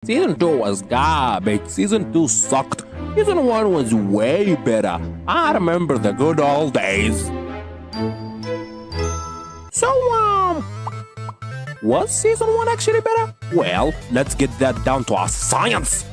Season 2 was garbage. Season 2 sucked. Season 1 was way better. I remember the good old days. So, was Season 1 actually better? Well, let's get that down to our science.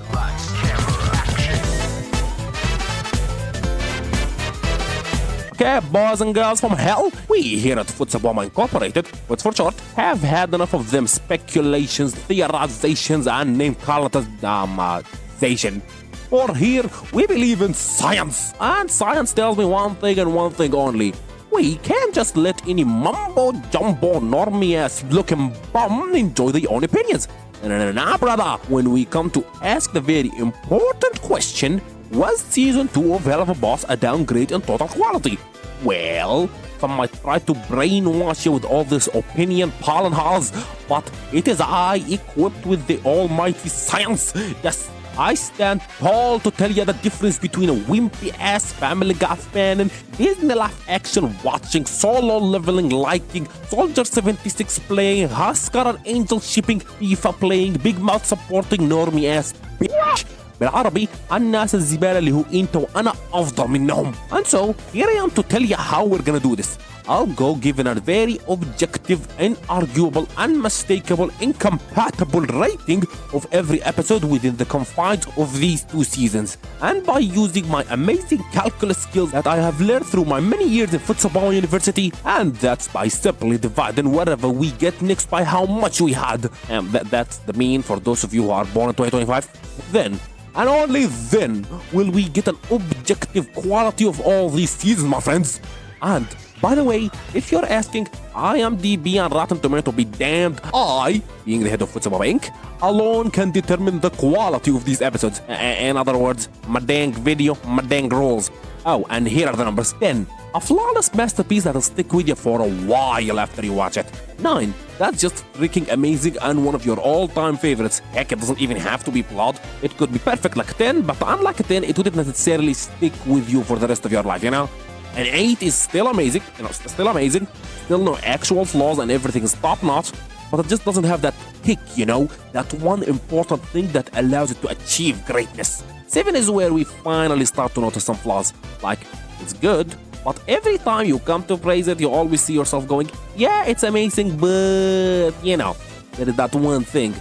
Okay, boys and girls from hell, we here at Vivziepop Incorporated, which for short, have had enough of them speculations, theorizations, and name colonization. For here, we believe in science, and science tells me one thing and one thing only. We can't just let any mumbo-jumbo normie-ass looking bum enjoy their own opinions. Nah, brother, when we come to ask the very important question, was Season 2 of Helluva Boss a downgrade in total quality? Well, some might try to brainwash you with all this opinion pollen halls, but it is I equipped with the almighty science. Yes, I stand tall to tell you the difference between a wimpy-ass Family Guy fan and Disney live action watching, solo leveling liking, Soldier 76 playing, Husker and Angel shipping, FIFA playing, Big Mouth supporting normie-ass bitch. بالعربي الناس الزبالة اللي هو انت وانا افضل منهم. And so here I am to tell you how we're gonna do this. I'll go giving a very objective, inarguable, unmistakable, incompatible rating of every episode within the confines of these two seasons. And by using my amazing calculus skills that I have learned through my many years in Vivziepop University, and that's by simply dividing whatever we get next by how much we had. And that's the mean for those of you who are born in 2025. Then, and only then, will we get an objective quality of all these seasons, my friends. And, by the way, if you're asking, IMDb and Rotten Tomato be damned, I, being the head of Vivziepop Inc., alone can determine the quality of these episodes. In other words, my dang video, my dang rules. Oh, and here are the numbers. 10. A flawless masterpiece that'll stick with you for a while after you watch it. 9. That's just freaking amazing and one of your all-time favorites. Heck, it doesn't even have to be plot. It could be perfect like 10, but unlike a 10, it wouldn't necessarily stick with you for the rest of your life, you know? And 8 is still amazing, still no actual flaws and everything is top-notch, but it just doesn't have that kick, you know? That one important thing that allows it to achieve greatness. 7 is where we finally start to notice some flaws. Like, it's good, but every time you come to praise it, you always see yourself going, yeah, it's amazing, but, you know, there is that one thing,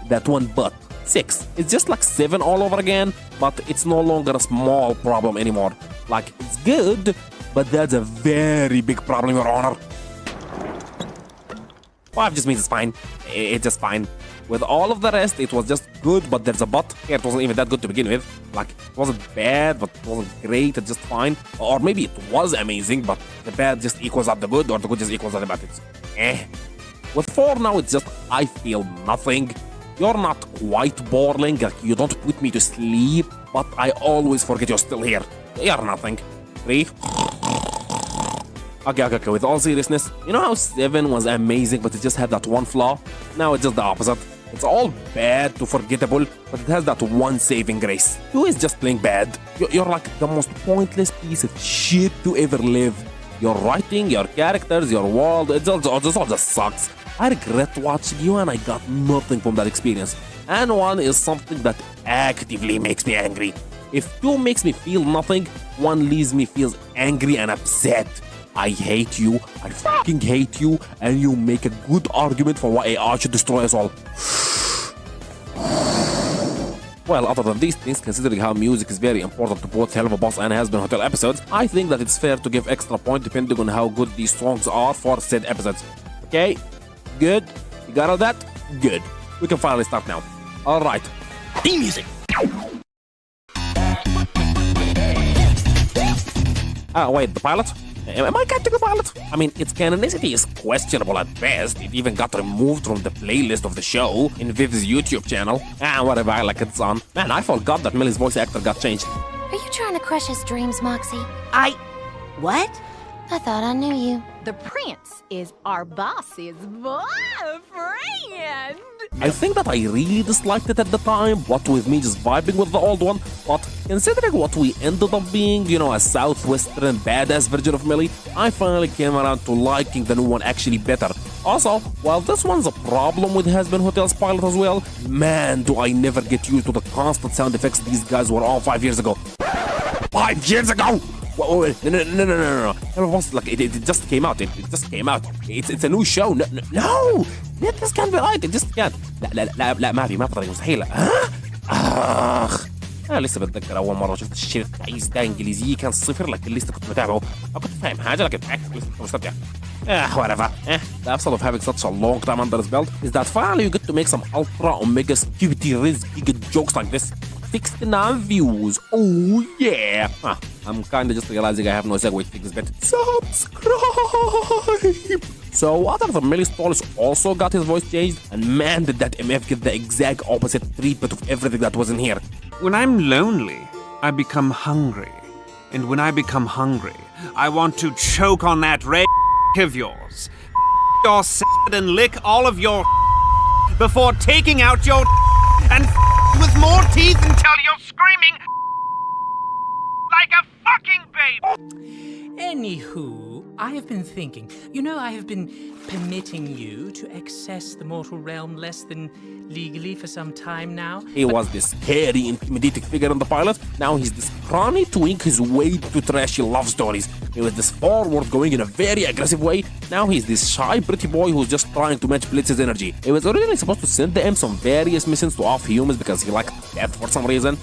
that one but. 6, it's just like 7 all over again, but it's no longer a small problem anymore. Like, it's good, but that's a very big problem, Your Honor. 5 just means it's fine. It's just fine. With all of the rest, it was just good, but there's a but. Here, it wasn't even that good to begin with. Like, it wasn't bad, but it wasn't great, it's just fine. Or maybe it was amazing, but the bad just equals out the good, or the good just equals out the bad. It's With 4 now, it's just, I feel nothing. You're not quite boring, like, you don't put me to sleep, but I always forget you're still here. You're nothing. 3. Okay, with all seriousness, you know how 7 was amazing, but it just had that one flaw? Now it's just the opposite. It's all bad to forgettable, but it has that one saving grace. 2 is just plain bad. You're like the most pointless piece of shit to ever live. Your writing, your characters, your world, it all just sucks. I regret watching you and I got nothing from that experience. And 1 is something that actively makes me angry. If 2 makes me feel nothing, 1 leaves me feels angry and upset. I hate you, I fucking hate you, and you make a good argument for why AI should destroy us all. Well, other than these things, considering how music is very important to both Helluva Boss and Has Been Hotel episodes, I think that it's fair to give extra point depending on how good these songs are for said episodes. Okay? Good? You got all that? Good. We can finally start now. Alright. Theme music! Wait, the pilot? Am I catching the pilot? I mean, its canonicity is questionable at best. It even got removed from the playlist of the show in Viv's YouTube channel. Whatever, I like it's on. Man, I forgot that Millie's voice actor got changed. Are you trying to crush his dreams, Moxie? What? I thought I knew you. The prince is our boss's boyfriend. I think that I really disliked it at the time, what with me just vibing with the old one, but considering what we ended up being, you know, a southwestern badass version of Millie, I finally came around to liking the new one actually better. Also, while this one's a problem with Has Been Hotel's pilot as well, man, do I never get used to the constant sound effects these guys were on 5 years ago. 5 years ago! Wait, no. Helluva Boss, like, it just came out. It just came out. It's a new show. No! This can't be right. It just can't. لا ما في طريقة مستحيلة. أنا لسه بتذكر أول مرة شفت الشيء التعيس ده إنجليزي كان صفر لكن لسه كنت متابعه. ما كنت فاهم حاجة لكن لسه كنت مستمتع. Whatever. The upside of having such a long time under his belt is that finally you get to make some ultra omega stupidity risky jokes like this. 69 views. Oh yeah. I'm kinda just realizing I have no segue to take this bit. Subscribe. So other than Millie Stollis also got his voice changed, and man did that MF get the exact opposite treatment of everything that was in here. When I'm lonely, I become hungry. And when I become hungry, I want to choke on that red of yours. Your and lick all of your before taking out your and with more teeth until you're screaming like a fucking baby. Anywho, I have been thinking. You know, I have been permitting you to access the mortal realm less than legally for some time now. He was this scary, intimidating figure in the pilot. Now he's this cranny twink who's way too trashy love stories. He was this forward going in a very aggressive way. Now he's this shy, pretty boy who's just trying to match Blitz's energy. He was originally supposed to send them some various missions to off humans because he liked death for some reason.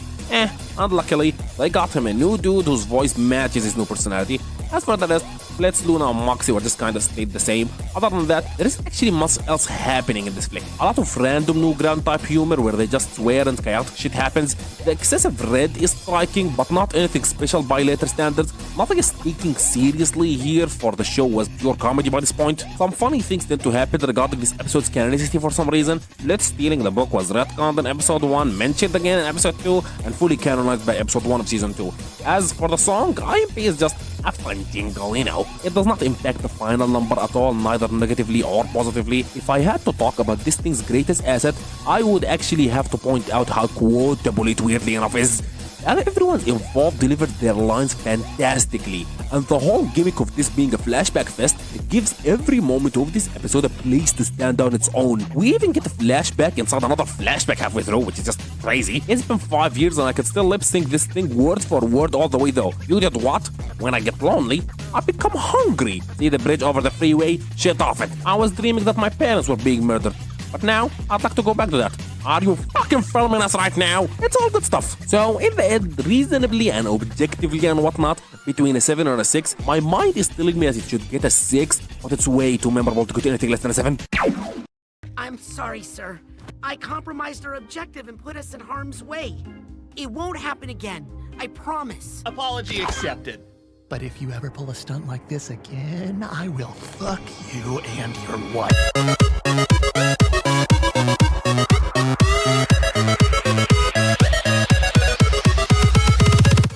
Unluckily, they got him a new dude whose voice matches his new personality. As for the rest, Blitz, Luna, and Moxie were just kind of stayed the same. Other than that, there is actually much else happening in this flick. A lot of random new grand type humor where they just swear and chaotic shit happens. The excessive red is striking, but not anything special by later standards. Nothing is taken seriously here, for the show was pure comedy by this point. Some funny things tend to happen regarding this episode's canonicity for some reason. Blitz stealing the book was retconned in episode 1, mentioned again in episode 2, and fully canonized by episode 1 of season 2. As for the song, IMP is just a fun jingle, you know. It does not impact the final number at all, neither negatively or positively. If I had to talk about this thing's greatest asset, I would actually have to point out how quotable it weirdly enough is. Everyone involved delivered their lines fantastically, and the whole gimmick of this being a flashback fest, it gives every moment of this episode a place to stand on its own. We even get a flashback inside another flashback halfway through, which is just crazy. It's been 5 years and I can still lip sync this thing word for word all the way though. You did what? When I get lonely, I become hungry. See the bridge over the freeway? Shit off it. I was dreaming that my parents were being murdered. But now, I'd like to go back to that. Are you fucking filming us right now? It's all good stuff. So, in the end, reasonably and objectively and whatnot, between a 7 and a 6, my mind is telling me that it should get a 6, but it's way too memorable to get anything less than a 7. I'm sorry, sir. I compromised our objective and put us in harm's way. It won't happen again. I promise. Apology accepted. But if you ever pull a stunt like this again, I will fuck you and your wife.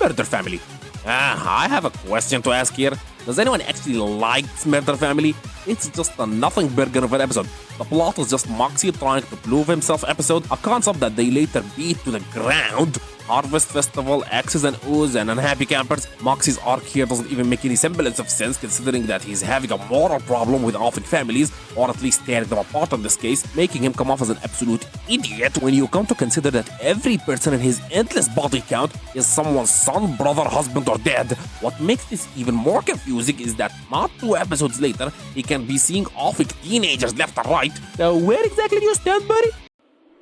Murder Family. I have a question to ask here. Does anyone actually like Murder Family? It's just a nothing burger of an episode. The plot is just Moxie trying to prove himself episode, a concept that they later beat to the ground. Harvest Festival, Exes and Oohs, and Unhappy Campers. Moxie's arc here doesn't even make any semblance of sense considering that he's having a moral problem with offing families, or at least tearing them apart in this case, making him come off as an absolute idiot when you come to consider that every person in his endless body count is someone's son, brother, husband, or dad. What makes this even more confusing is that not 2 episodes later, he can be seeing offing teenagers left and right. So where exactly do you stand, buddy?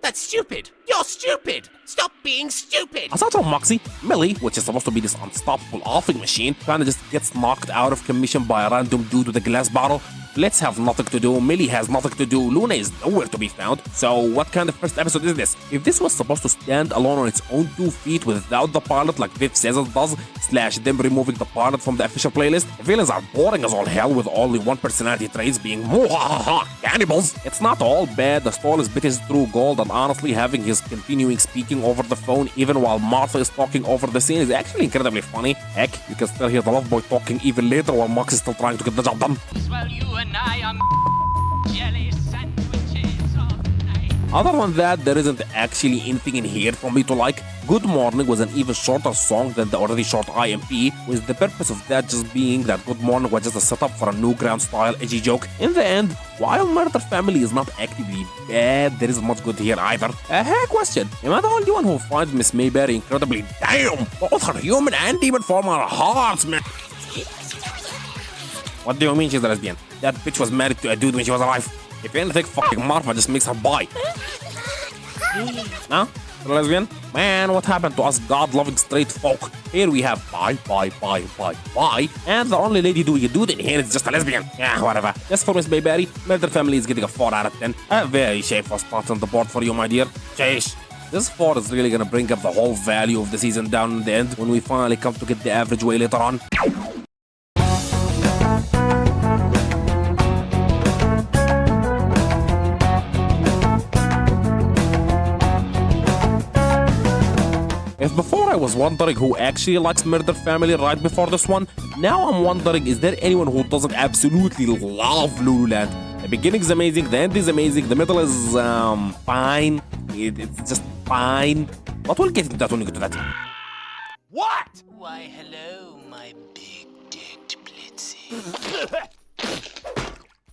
That's stupid. You're stupid. Stop being stupid. Aside from Moxie, Millie, which is supposed to be this unstoppable offing machine, kinda just gets knocked out of commission by a random dude with a glass bottle. Let's have nothing to do, Millie has nothing to do, Luna is nowhere to be found. So what kind of first episode is this? If this was supposed to stand alone on its own 2 feet without the pilot like Viv says it does, / them removing the pilot from the official playlist, the villains are boring as all hell with only one personality traits being cannibals. It's not all bad, the Stollis bit is true gold, and honestly having his continuing speaking over the phone even while Martha is talking over the scene is actually incredibly funny. Heck, you can still hear the love boy talking even later while Mox is still trying to get the job done. Well, you and I are jelly sandwiches all night. Other than that, there isn't actually anything in here for me to like. Good Morning was an even shorter song than the already short IMP, with the purpose of that just being that Good Morning was just a setup for a new ground style edgy joke. In the end, while Murder Family is not actively bad, there isn't much good here either. Hey, question. Am I the only one who finds Miss Mayberry incredibly damn? Both her human and demon form are hearts, man. What do you mean she's a lesbian? That bitch was married to a dude when she was alive. If anything, fucking Martha just makes her bi. Huh? A lesbian? Man, what happened to us God-loving straight folk? Here we have bi, and the only lady doing a dude in here is just a lesbian. Yeah, whatever. Just for Miss Mayberry, Murder Family is getting a 4 out of 10. A very shameful spot on the board for you, my dear. Sheesh. This 4 is really gonna bring up the whole value of the season down in the end when we finally come to get the average way later on. If before I was wondering who actually likes Murder Family right before this one, now I'm wondering, is there anyone who doesn't absolutely love Loo Loo Land? The beginning is amazing, the end is amazing, the middle is fine, it's just fine, but we'll get into that when we get to that. What? Why, hello, my big-dicked Blitzy.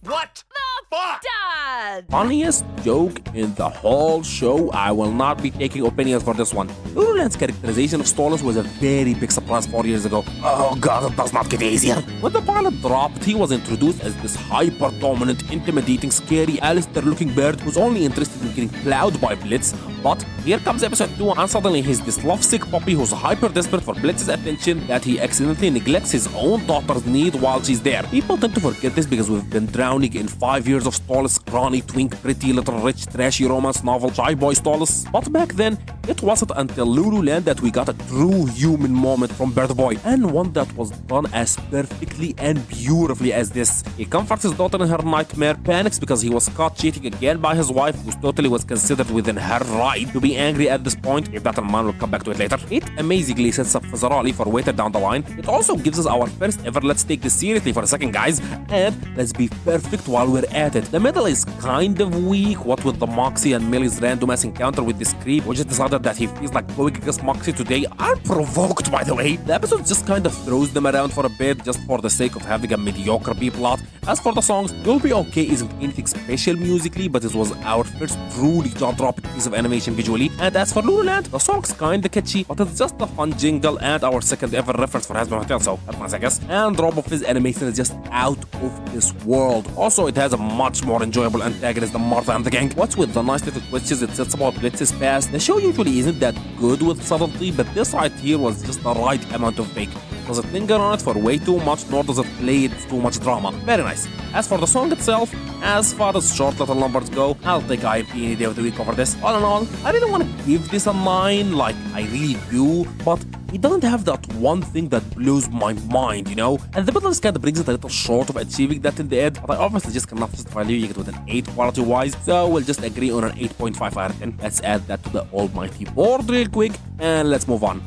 What? Fuck! Dad! Funniest joke in the whole show. I will not be taking opinions for this one. Loo Loo Land's characterization of Stolas was a very big surprise 4 years ago. Oh god, it does not get easier. When the pilot dropped, he was introduced as this hyper-dominant, intimidating, scary, Alistair-looking bird who's only interested in getting plowed by Blitz. But here comes episode 2, and suddenly he's this lovesick puppy who's hyper-desperate for Blitz's attention that he accidentally neglects his own daughter's need while she's there. People tend to forget this because we've been drowning in 5 years of Stolas' scrawny, twink, pretty, little, rich, trashy romance novel, Shy Boy Stolas. But back then, it wasn't until Loo Loo Land that we got a true human moment from Bird Boy, and one that was done as perfectly and beautifully as this. He comforts his daughter in her nightmare, panics because he was caught cheating again by his wife, who totally was considered within her right to be angry at this point, if that in mind, we'll come back to it later. It amazingly sets up Fazarali for later down the line. It also gives us our first ever let's take this seriously for a second, guys, and let's be perfect while we're at it. The middle is kind of weak, what with the Moxie and Millie's random ass encounter with this creep, which just decided that he feels like going against Moxie today, unprovoked by the way. The episode just kind of throws them around for a bit, just for the sake of having a mediocre B-plot. As for the songs, You'll Be Okay isn't anything special musically, but it was our first truly jaw-dropping piece of animation visually. And as for Loo Loo Land, the song's kinda catchy, but it's just a fun jingle and our second ever reference for Hasbro Hotel, so that's nice I guess. And RoboFizz animation is just out of this world. Also, it has a much more enjoyable antagonist than Martha and the gang. What's with the nice little questions it sets about Blitz's past, the show usually isn't that good with subtlety, but this right here was just the right amount of fake. Doesn't linger on it for way too much, nor does it play it too much drama. Very nice. As for the song itself, as far as short little numbers go, I'll take IMP any day of the week over this. All in all, I didn't want to give this a 9, like I really do, but it doesn't have that one thing that blows my mind, you know? And the middle kind of brings it a little short of achieving that in the end, but I obviously just cannot justify leaving it with an 8 quality-wise, so we'll just agree on an 8.5 out of 10. Let's add that to the almighty board real quick, and let's move on.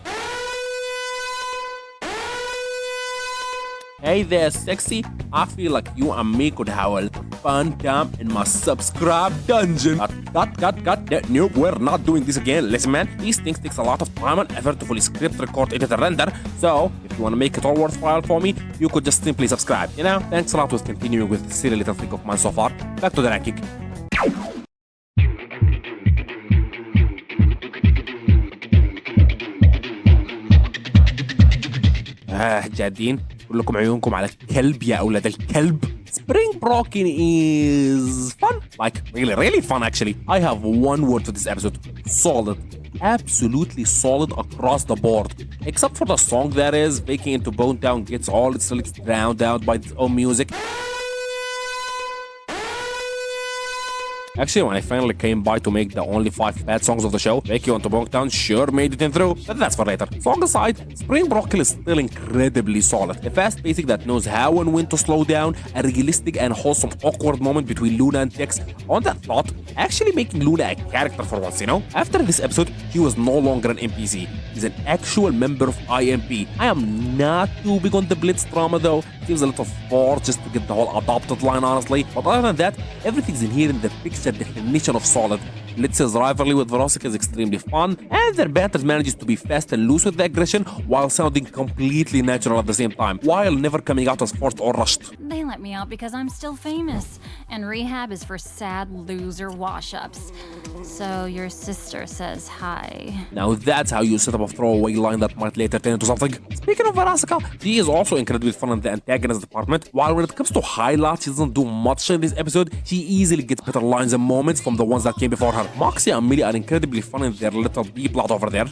Hey there, sexy. I feel like you and me could have a little fun time in my subscribe dungeon. Cut. Nope, we're not doing this again. Listen, man, these things takes a lot of time and effort to fully script, record, edit, and render. So, if you want to make it all worthwhile for me, you could just simply subscribe. You know? Thanks a lot for continuing with this silly little thing of mine so far. Back to the ranking. جادين كلكم عيونكم على الكلب يا أولاد الكلب. Spring Broken is fun. Like, really fun actually. I have one word for this episode. Solid. Absolutely solid across the board. Except for the song that is, Baking into Bone Town gets all its lyrics drowned out by its own music. Actually, when I finally came by to make the only 5 bad songs of the show, Becky on Town sure made it in through, but that's for later. Song aside, Spring Broccoli is still incredibly solid. A fast pacing that knows how and when to slow down, a realistic and wholesome awkward moment between Luna and Tex. On that thought, actually making Luna a character for once, you know? After this episode, he was no longer an NPC. He's an actual member of IMP. I am not too big on the Blitz drama though. Seems a little forced just to get the whole adopted line honestly. But other than that, everything's in here in the picture definition of solid. Blitz's rivalry with Veronica is extremely fun, and their banter manages to be fast and loose with the aggression while sounding completely natural at the same time, while never coming out as forced or rushed. They let me out because I'm still famous, and rehab is for sad loser wash-ups. So your sister says hi. Now that's how you set up a throwaway line that might later turn into something. Speaking of Veronica, she is also incredibly fun in the antagonist department. While when it comes to highlights, she doesn't do much in this episode, she easily gets better lines and moments from the ones that came before her. Moxie and Millie are incredibly fun in their little B-plot over there.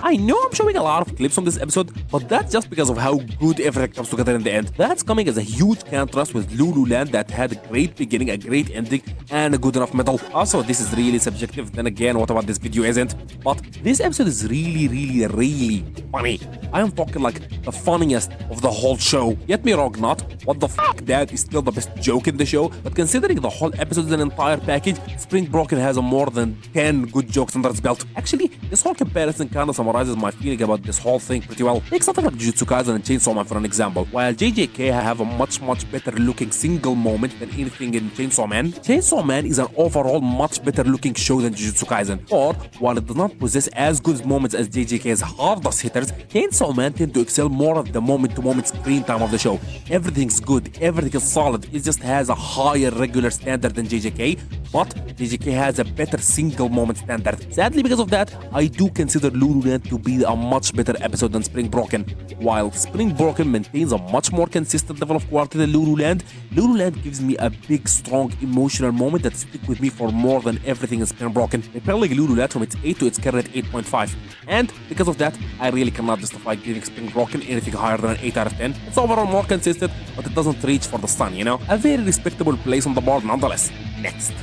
I know I'm showing a lot of clips from this episode, but that's just because of how good everything comes together in the end. That's coming as a huge contrast with Loo Loo Land that had a great beginning, a great ending, and a good enough middle. Also, this is really subjective, then again, what about this video isn't? But this episode is really funny. I am talking like the funniest of the whole show. Get me wrong, not what the fuck, that is still the best joke in the show, but considering the whole episode is an entire package, Spring Broken has more than 10 good jokes under its belt. Actually, this whole comparison kind of summarizes my feeling about this whole thing pretty well. Take something like Jujutsu Kaisen and Chainsaw Man for an example. While JJK have a much better looking single moment than anything in Chainsaw Man is an overall much better looking show than Jujutsu Kaisen. Or, while it does not possess as good moments as JJK's hardest hitters, Chainsaw Man tend to excel more at the moment-to-moment screen time of the show. Everything's good, everything is solid, it just has a higher regular standard than JJK, but JJK has a better single moment standard. Sadly, because of that, I do consider Loo Loo Land to be a much better episode than Spring Broken. While Spring Broken maintains a much more consistent level of quality than Loo Loo Land gives me a big, strong, emotional moment that stick with me for more than everything in Spring Broken, propelling Loo Loo Land from its 8 to its current 8.5. And because of that, I really cannot justify giving Spring Broken anything higher than an 8 out of 10. It's overall more consistent, but it doesn't reach for the sun, you know? A very respectable place on the board nonetheless. Next.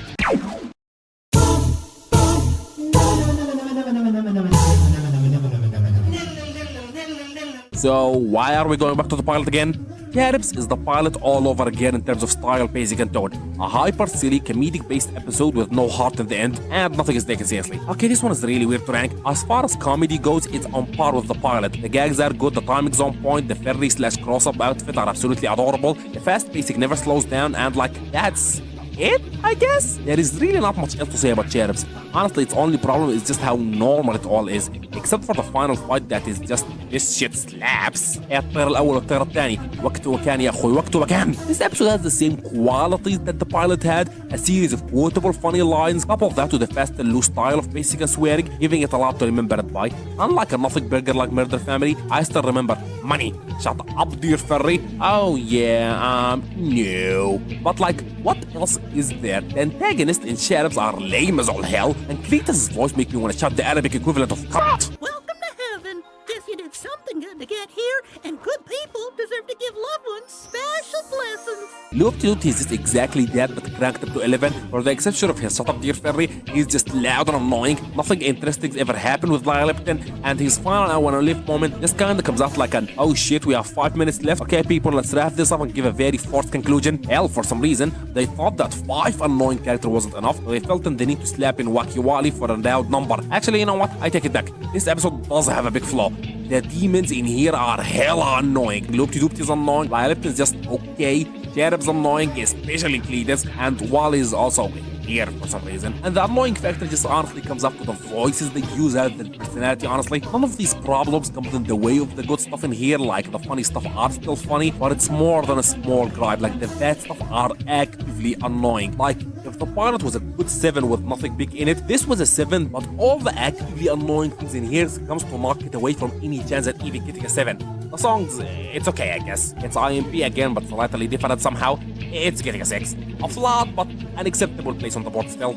So, why are we going back to the pilot again? C.H.E.R.U.B is the pilot all over again in terms of style, pacing, and tone. A hyper-silly, comedic-based episode with no heart in the end, and nothing is taken seriously. Okay, this one is really weird to rank. As far as comedy goes, it's on par with the pilot. The gags are good, the timing's on point, the ferry/cross-up outfit are absolutely adorable, the fast pacing never slows down, and that's it, I guess? There is really not much else to say about C.H.E.R.U.B. Honestly, its only problem is just how normal it all is, except for the final fight that is just this shit slaps. الطير الأول والطير الثاني وقته وكان يا أخوي وقته وكان. This episode has the same qualities that the pilot had, a series of quotable funny lines, couple that with the fast and loose style of pacing and swearing, giving it a lot to remember it by. Unlike a nothing burger like Murder Family, I still remember money. Shut up, dear furry. Oh yeah, no. But what else is there? The antagonists in C.H.E.R.U.B are lame as all hell, and Cletus's voice makes me want to shout the Arabic equivalent of cunt. Welcome to heaven. Guess you did something good to get here, and good people deserve to give loved ones special blessings. Loop-de-Loop is just exactly that, but cranked up to 11. For the exception of his shut up dear fairy, he's just loud and annoying. Nothing interesting's ever happened with Lyle Lipton, and his final I wanna live moment just kinda comes out like an oh shit, we have 5 minutes left. Okay people, let's wrap this up and give a very forced conclusion. Hell, for some reason, they thought that 5 annoying characters wasn't enough, so they felt the need to slap in Wacky Wally for a loud number. Actually, you know what? I take it back. This episode does have a big flaw. The demons in here are hella annoying. Loop-de-Loop is annoying, Lyle Lipton's just okay. C.H.E.R.U.B is annoying, especially Cletus, and Wally is also here for some reason. And the annoying factor just honestly comes up to the voices they use as the personality, honestly. None of these problems come in the way of the good stuff in here, like the funny stuff are still funny, but it's more than a small gripe, like the bad stuff are actively annoying. Like, if the pilot was a good 7 with nothing big in it, this was a 7, but all the actively annoying things in here comes to knock it away from any chance at even getting a 7. The songs, it's okay, I guess. It's IMP again, but slightly different somehow. It's getting a 6. A flawed, but an acceptable place on the board still.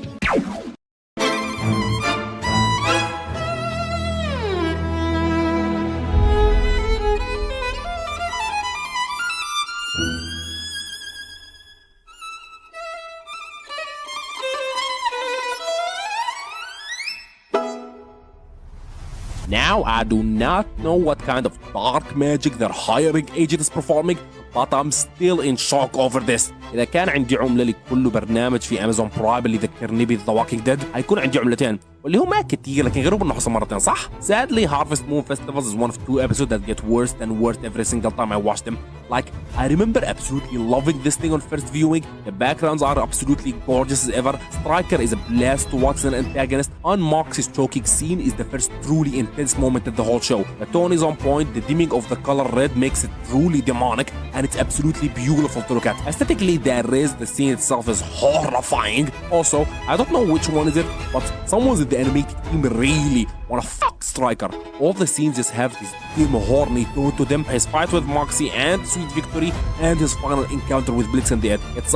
Now, I do not know what kind of dark magic their hiring agent is performing, but I'm still in shock over this. إذا كان عندي عملة لكل برنامج في أمازون برايم اللي يذكرني ب The Walking Dead هيكون عندي عملتين واللي هو ما كتير لكن غيره انه حصل مرتين صح؟ Sadly, Harvest Moon Festivals is one of 2 episodes that get worse and worse every single time I watch them. Like, I remember absolutely loving this thing on first viewing. The backgrounds are absolutely gorgeous as ever. Striker is a blast to watch as an antagonist. On Moxie's choking scene is the first truly intense moment in the whole show. The tone is on point, the dimming of the color red makes it truly demonic, and it's absolutely beautiful to look at. Aesthetically, the scene itself is horrifying. Also, I don't know which one is it, but someone's in the animated team really wanna fuck Striker. All the scenes just have this dim, horny tone to them. His fight with Moxie and Sweet Victory, and his final encounter with Blitz and the Ed. It's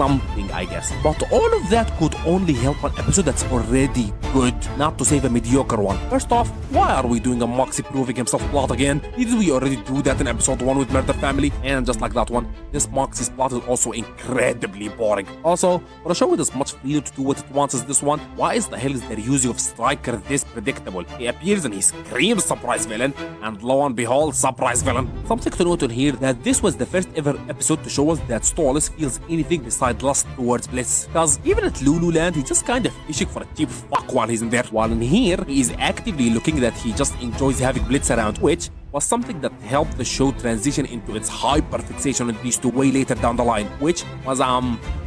something, I guess. But all of that could only help an episode that's already good, not to save a mediocre one. First off, why are we doing a Moxie proving himself plot again? Did we already do that in episode 1 with Murder Family? And just like that one, this Moxie's plot is also incredibly boring. Also, for a show with as much freedom to do what it wants as this one, why is the hell is their using of Striker this predictable? He appears and he screams surprise villain, and lo and behold, surprise villain. Something to note on here that this was the first ever episode to show us that Stolas feels anything besides lust towards Blitz. Cause even at Loo Loo Land, he's just kind of fishing for a cheap fuck while he's in there. While in here, he is actively looking that he just enjoys having Blitz around, which was something that helped the show transition into its hyper-fixation on these two way later down the line, which was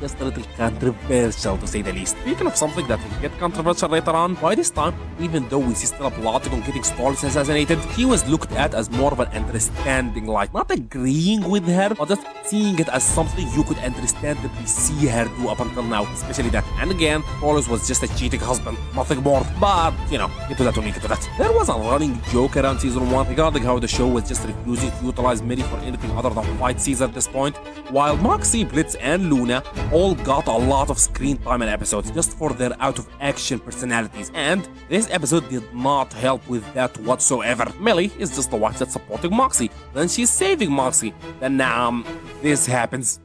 just a little controversial to say the least. Speaking of something that will get controversial later on, by this time, even though we see still plotting on getting Stolas assassinated, he was looked at as more of an understanding, like not agreeing with her, but just seeing it as something you could understandably see her do up until now, especially that. And again, Stolas was just a cheating husband, nothing more. But, you know, get to that when we get to that. There was a running joke around season 1 regarding how the show was just refusing to utilize Mary for anything other than fight scenes at this point, while Moxie, Blitz, and Luna all got a lot of screen time in episodes just for their out-of-action personalities, and this episode did not help with that whatsoever. Millie is just the wife that's supporting Moxie, then she's saving Moxie, then this happens.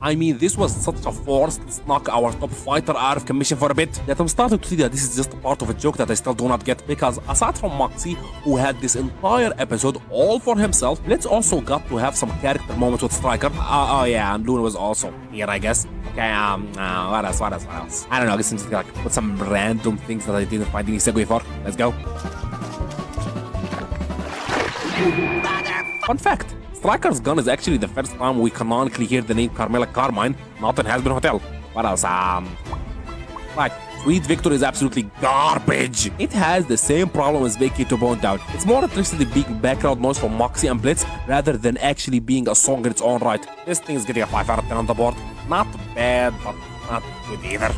I mean, this was such a force to knock our top fighter out of commission for a bit that I'm starting to see that this is just a part of a joke that I still do not get, because aside from Moxie, who had this entire episode all for himself, Blitz also got to have some character moments with Striker. Oh yeah, and Luna was also here, I guess. Okay, what else? I don't know, I guess I'm just gonna put some random things that I didn't find any segue for. Let's go. Fun fact. Striker's gun is actually the first time we canonically hear the name Carmela Carmine, not in Has-Been Hotel. What else? Like, Sweet Victory is absolutely garbage. It has the same problem as Becky to point out. It's more interested in being background noise for Moxie and Blitz rather than actually being a song in its own right. This thing is getting a 5 out of 10 on the board. Not bad, but not good either.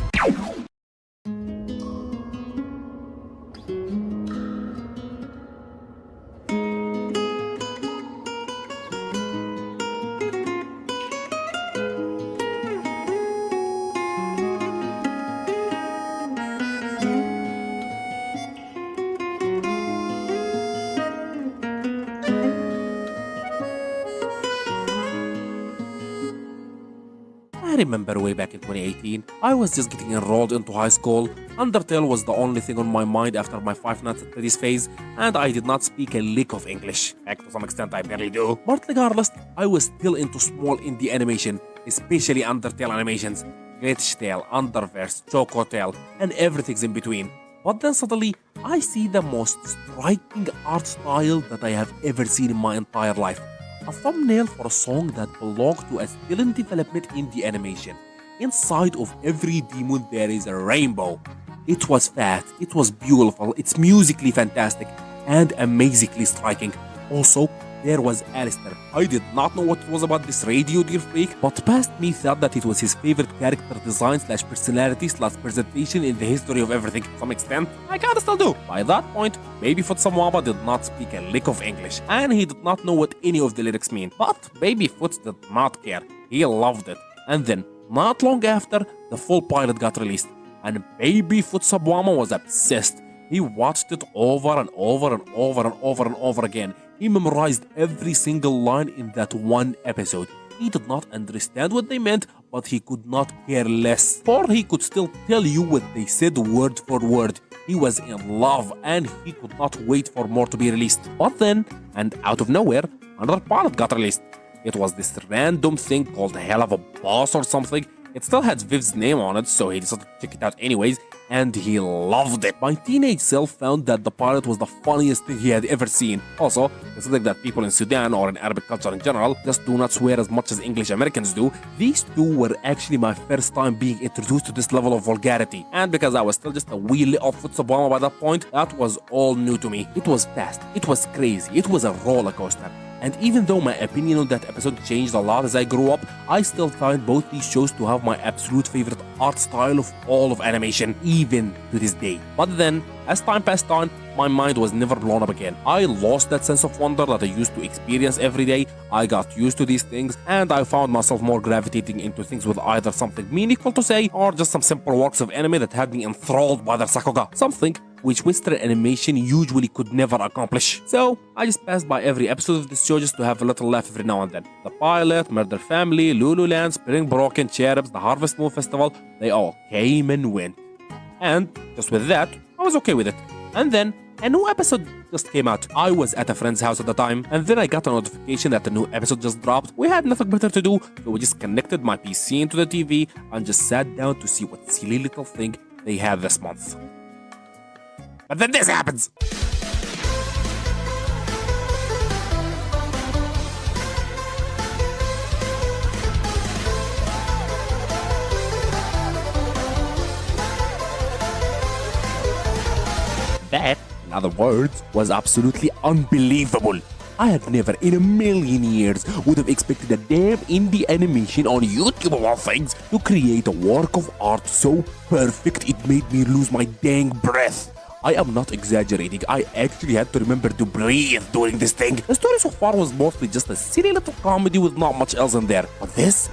I remember way back in 2018, I was just getting enrolled into high school. Undertale was the only thing on my mind after my 5 Nights at Freddy's phase, and I did not speak a lick of English. Heck, to some extent I barely do. But regardless, I was still into small indie animation, especially Undertale animations. Glitch Tale, Underverse, Choco Tale, and everything's in between. But then suddenly, I see the most striking art style that I have ever seen in my entire life. A thumbnail for a song that belonged to a still in development indie animation. Inside of every demon there is a rainbow. It was fat, it was beautiful, it's musically fantastic, and amazingly striking. Also, there was Alistair. I did not know what it was about this radio deer freak, but past me thought that it was his favorite character design / personality / presentation in the history of everything. To some extent, I kinda still do. By that point, Babyfoot Samwaba did not speak a lick of English, and he did not know what any of the lyrics mean. But Babyfoot did not care. He loved it. And then, not long after, the full pilot got released, and Babyfoot Samwaba was obsessed. He watched it over and over and over and over and over again. He memorized every single line in that one episode. He did not understand what they meant, but he could not care less, for he could still tell you what they said word for word. He was in love and he could not wait for more to be released. But then, and out of nowhere, another pilot got released. It was this random thing called Helluva Boss or something. It still had Viv's name on it, so he decided to check it out anyways, and he loved it. My teenage self found that the pilot was the funniest thing he had ever seen. Also, considering that people in Sudan or in Arabic culture in general just do not swear as much as English Americans do, these two were actually my first time being introduced to this level of vulgarity. And because I was still just a wee little Vivziepop by that point, that was all new to me. It was fast, it was crazy, it was a roller coaster. And even though my opinion on that episode changed a lot as I grew up, I still find both these shows to have my absolute favorite art style of all of animation, even to this day. But then, as time passed on, my mind was never blown up again. I lost that sense of wonder that I used to experience every day. I got used to these things, and I found myself more gravitating into things with either something meaningful to say, or just some simple works of anime that had me enthralled by their sakuga. Something which Western animation usually could never accomplish. So, I just passed by every episode of this show just to have a little laugh every now and then. The Pilot, Murder Family, Loo Loo Land, Spring Broken, C.H.E.R.U.B, the Harvest Moon Festival, they all came and went. And, just with that, I was okay with it. And then, a new episode just came out. I was at a friend's house at the time, and then I got a notification that the new episode just dropped. We had nothing better to do, so we just connected my PC into the TV and just sat down to see what silly little thing they had this month. But then this happens! That, in other words, was absolutely unbelievable. I had never in a million years would have expected a damn indie animation on YouTube of all things to create a work of art so perfect it made me lose my dang breath. I am not exaggerating, I actually had to remember to breathe during this thing. The story so far was mostly just a silly little comedy with not much else in there. But this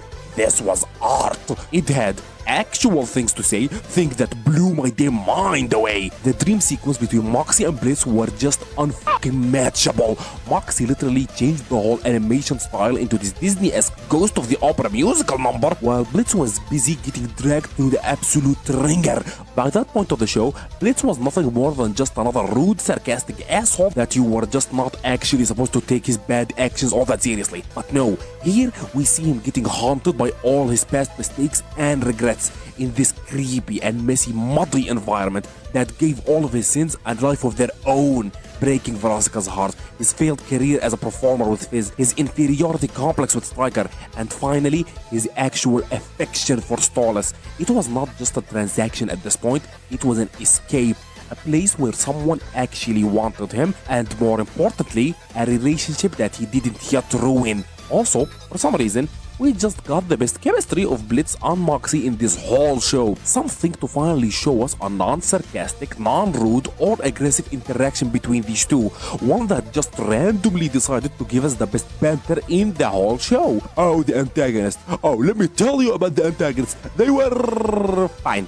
was art. It had actual things to say, things that blew my damn mind away. The dream sequence between Moxie and Blitz were just unfucking matchable. Moxie literally changed the whole animation style into this Disney-esque Ghost of the Opera musical number, while Blitz was busy getting dragged through the absolute ringer. By that point of the show, Blitz was nothing more than just another rude, sarcastic asshole that you were just not actually supposed to take his bad actions all that seriously. But no, here we see him getting haunted by all his past mistakes and regrets in this creepy and messy, muddy environment that gave all of his sins a life of their own, breaking Veronica's heart, his failed career as a performer with Fizz, his inferiority complex with Stryker, and finally, his actual affection for Stallus. It was not just a transaction at this point, it was an escape, a place where someone actually wanted him, and more importantly, a relationship that he didn't yet ruin. Also, for some reason, we just got the best chemistry of Blitz and Moxie in this whole show. Something to finally show us a non-sarcastic, non-rude or aggressive interaction between these two. One that just randomly decided to give us the best banter in the whole show. Oh, the antagonist. Oh, let me tell you about the antagonists. They were fine.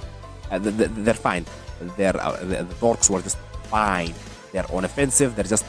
They're fine. The dorks were just fine. They're unoffensive. They're just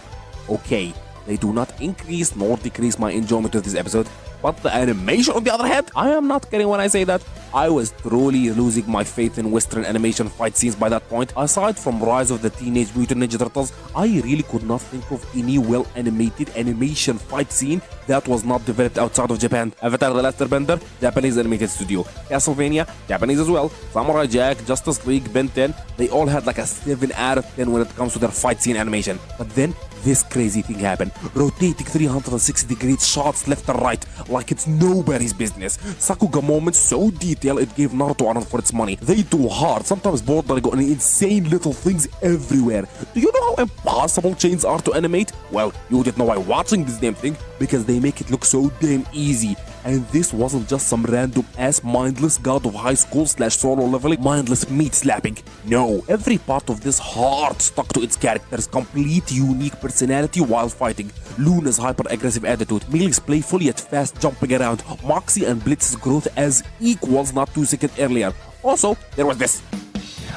okay. They do not increase nor decrease my enjoyment of this episode. But the animation, on the other hand, I am not kidding when I say that. I was truly losing my faith in Western animation fight scenes by that point. Aside from Rise of the Teenage Mutant Ninja Turtles, I really could not think of any well-animated animation fight scene that was not developed outside of Japan. Avatar: The Last Airbender, Japanese animated studio. Castlevania, Japanese as well. Samurai Jack, Justice League, Ben 10, they all had like a 7 out of 10 when it comes to their fight scene animation. But then, this crazy thing happened. Rotating 360-degree shots left and right, like it's nobody's business. Sakuga moments so detailed it gave Naruto a run for its money. They do hard, sometimes bordering on insane little things everywhere. Do you know how impossible chains are to animate? Well, you didn't know by watching this damn thing, because they make it look so damn easy. And this wasn't just some random ass mindless god of high school / solo leveling mindless meat slapping. No, every part of this heart stuck to its character's complete unique personality while fighting. Luna's hyper-aggressive attitude, Millie's playful yet fast jumping around, Moxie and Blitz's growth as equals not 2 seconds earlier. Also, there was this.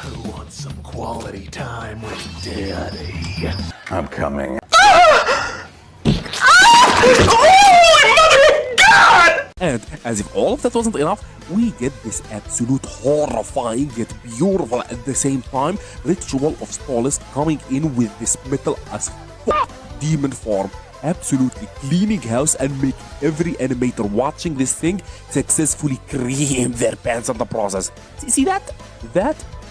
Who wants some quality time with Daddy? I'm coming. And As if all of that wasn't enough, we get this absolute horrifying yet beautiful at the same time ritual of Stollis coming in with this metal as fuck demon form, absolutely cleaning house and making every animator watching this thing successfully cream their pants in the process. See that?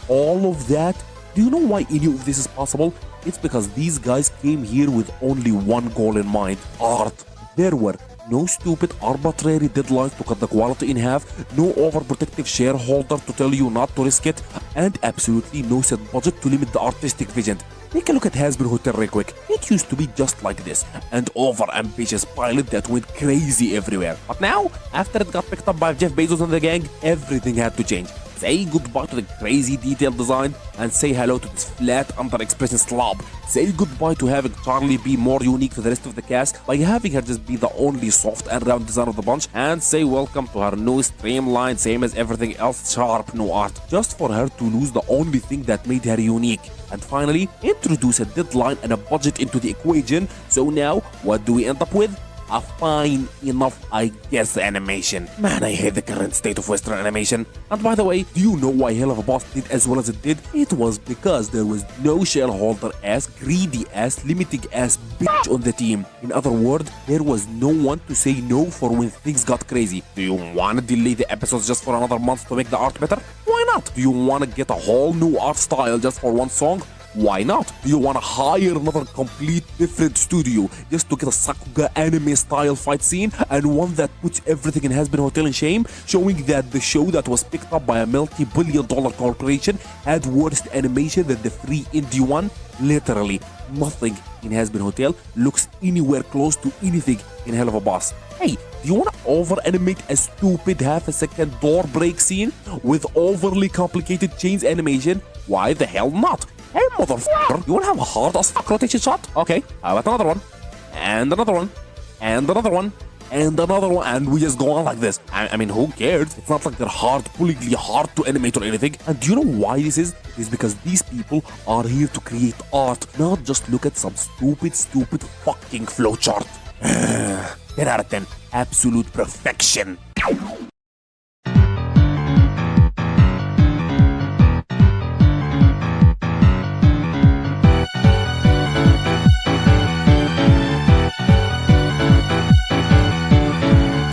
All of that? Do you know why any of this is possible? It's because these guys came here with only one goal in mind: art. There were no stupid arbitrary deadlines to cut the quality in half, no overprotective shareholder to tell you not to risk it, and absolutely no set budget to limit the artistic vision. Take a look at Has-Been Hotel real quick. It used to be just like this, an over-ambitious pilot that went crazy everywhere. But now, after it got picked up by Jeff Bezos and the gang, everything had to change. Say goodbye to the crazy detailed design and say hello to this flat under-expression slob. Say goodbye to having Charlie be more unique to the rest of the cast by having her just be the only soft and round design of the bunch, and say welcome to her new streamlined, same as everything else, sharp new art, just for her to lose the only thing that made her unique. And finally, introduce a deadline and a budget into the equation. So now, what do we end up with? A fine enough, I guess, animation. Man, I hate the current state of Western animation. And by the way, do you know why Helluva Boss did as well as it did? It was because there was no shareholder-ass, greedy-ass, limiting-ass bitch on the team. In other words, there was no one to say no for when things got crazy. Do you want to delay the episodes just for another month to make the art better? Why not? Do you want to get a whole new art style just for one song? Why not? Do you want to hire another complete different studio just to get a Sakuga anime style fight scene and one that puts everything in Has-Been Hotel in shame, showing that the show that was picked up by a multi-billion-dollar corporation had worse animation than the free indie one? Literally, nothing in Has-Been Hotel looks anywhere close to anything in Helluva Boss. Hey, do you want to over-animate a stupid half-a-second door break scene with overly complicated chains animation? Why the hell not? Hey, motherfucker, you wanna have a hard-ass fuck rotation shot? Okay, how about another one? And another one. And another one. And another one. And we just go on like this. I mean, who cares? It's not like they're pullingly hard to animate or anything. And do you know why this is? It's because these people are here to create art, not just look at some stupid fucking flowchart. 10 out of 10. Absolute perfection.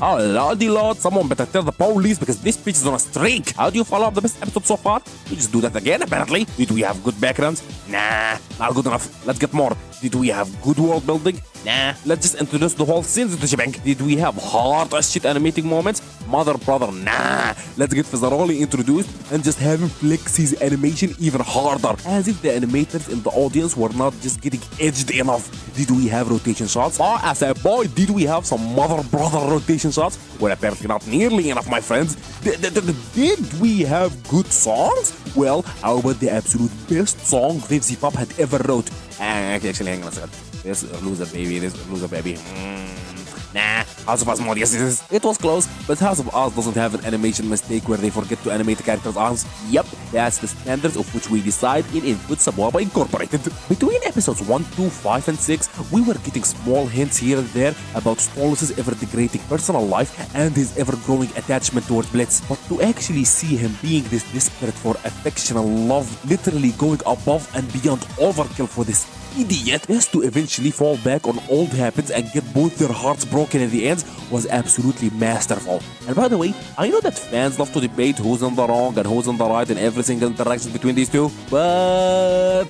Oh lordy lord, someone better tell the police because this bitch is on a streak. How do you follow up the best episode so far? We just do that again apparently. Did we have good backgrounds? Nah, not good enough. Let's get more. Did we have good world building? Nah. Let's just introduce the whole scenes into the shebang. Did we have hard as shit animating moments? Mother brother, nah. Let's get Fizzaroli introduced and just have him flex his animation even harder. As if the animators in the audience were not just getting edged enough. Did we have rotation shots? Oh, as a boy, did we have some mother brother rotation shots? Well, apparently not nearly enough, my friends. Did we have good songs? Well, how about the absolute best song Vivziepop had ever wrote? Actually, hang on a second. This Loser Baby. Nah, House of Oz yes. It was close, but House of Oz doesn't have an animation mistake where they forget to animate the characters' arms. Yep, that's the standards of which we decide in Vivziepop Incorporated. Between episodes 1, 2, 5, and 6, we were getting small hints here and there about Stollis' ever-degrading personal life and his ever-growing attachment towards Blitz. But to actually see him being this desperate for affection and love, literally going above and beyond overkill for this idiot, just to eventually fall back on old habits and get both their hearts broken in the end, was absolutely masterful. And by the way, I know that fans love to debate who's on the wrong and who's on the right in every single interaction between these two, but...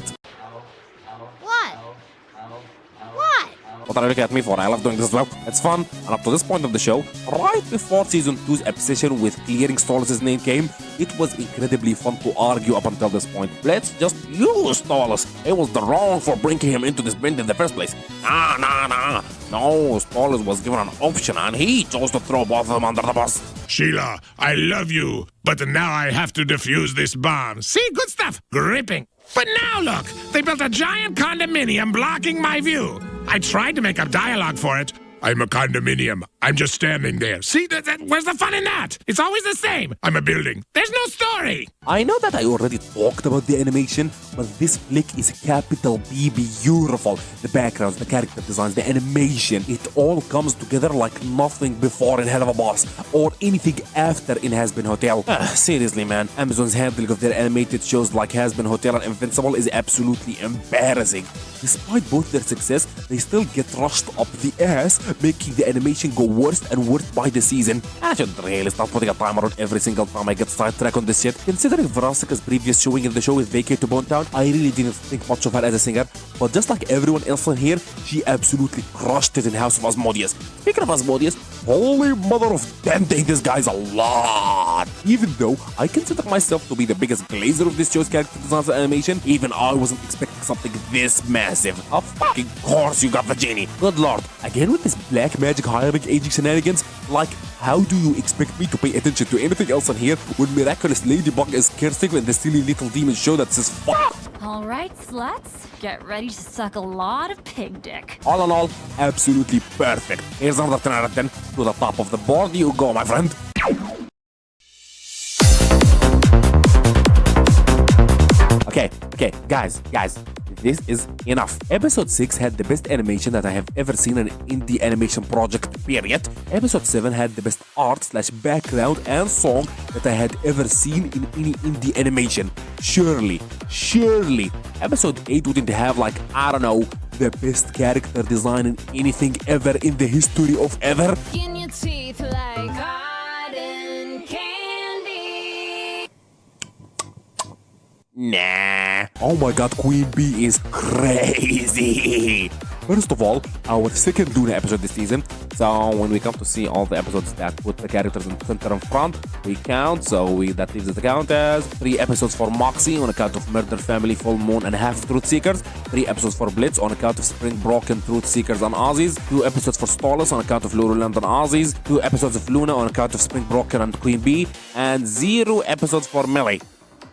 What are you looking at me for? I love doing this as well. It's fun, and up to this point of the show, right before Season 2's obsession with clearing Stollis' name came, it was incredibly fun to argue up until this point. Let's just use Stollis. It was the wrong for bringing him into this bend in the first place. Nah. No, Stollis was given an option, and he chose to throw both of them under the bus. Sheila, I love you, but now I have to defuse this bomb. See, good stuff. Gripping. But now look, they built a giant condominium blocking my view. I tried to make up dialogue for it, I'm a condominium. I'm just standing there. See, where's the fun in that? It's always the same. I'm a building. There's no story. I know that I already talked about the animation, but this flick is capital B beautiful. The backgrounds, the character designs, the animation, it all comes together like nothing before in Helluva Boss or anything after in Has Been Hotel. Seriously, man, Amazon's handling of their animated shows like Has Been Hotel and Invincible is absolutely embarrassing. Despite both their success, they still get rushed up the ass, making the animation go worse and worse by the season. I should really start putting a timer on every single time I get sidetracked on this shit. Considering Veronica's previous showing in the show with Vacate to Bone Town, I really didn't think much of her as a singer, but just like everyone else in here, she absolutely crushed it in House of Asmodeus. Speaking of Asmodeus, holy mother of Dante, this guy's a lot! Even though I consider myself to be the biggest glazer of this show's character designs and animation, even I wasn't expecting something this massive. Of fucking course you got the genie. Good lord. Again with this black magic hiring agent shenanigans, like how do you expect me to pay attention to anything else in here when Miraculous Ladybug is cursing in the silly little demon show that says fuck? Alright, sluts, get ready to suck a lot of pig dick. All in all, absolutely perfect. Here's another 10 out of 10. To the top of the board you go, my friend. Okay, guys, this is enough. Episode 6 had the best animation that I have ever seen in an indie animation project, period. Episode 7 had the best art/background and song that I had ever seen in any indie animation. Surely. Episode 8 wouldn't have, like, I don't know, the best character design in anything ever in the history of ever. In your teeth like cotton candy. Nah. Oh my god, Queen Bee is crazy. First of all, our second Luna episode this season. So when we come to see all the episodes that put the characters in the center and front, we count. So that leaves us the count as 3 episodes for Moxie on account of Murder Family, Full Moon, and Half Truth Seekers. 3 episodes for Blitz on account of Spring Broken, Truth Seekers, and Ozzies. 2 episodes for Stolus on account of Loo Loo Land and Ozzies. 2 episodes of Luna on account of Spring Broken and Queen Bee. And 0 episodes for Millie.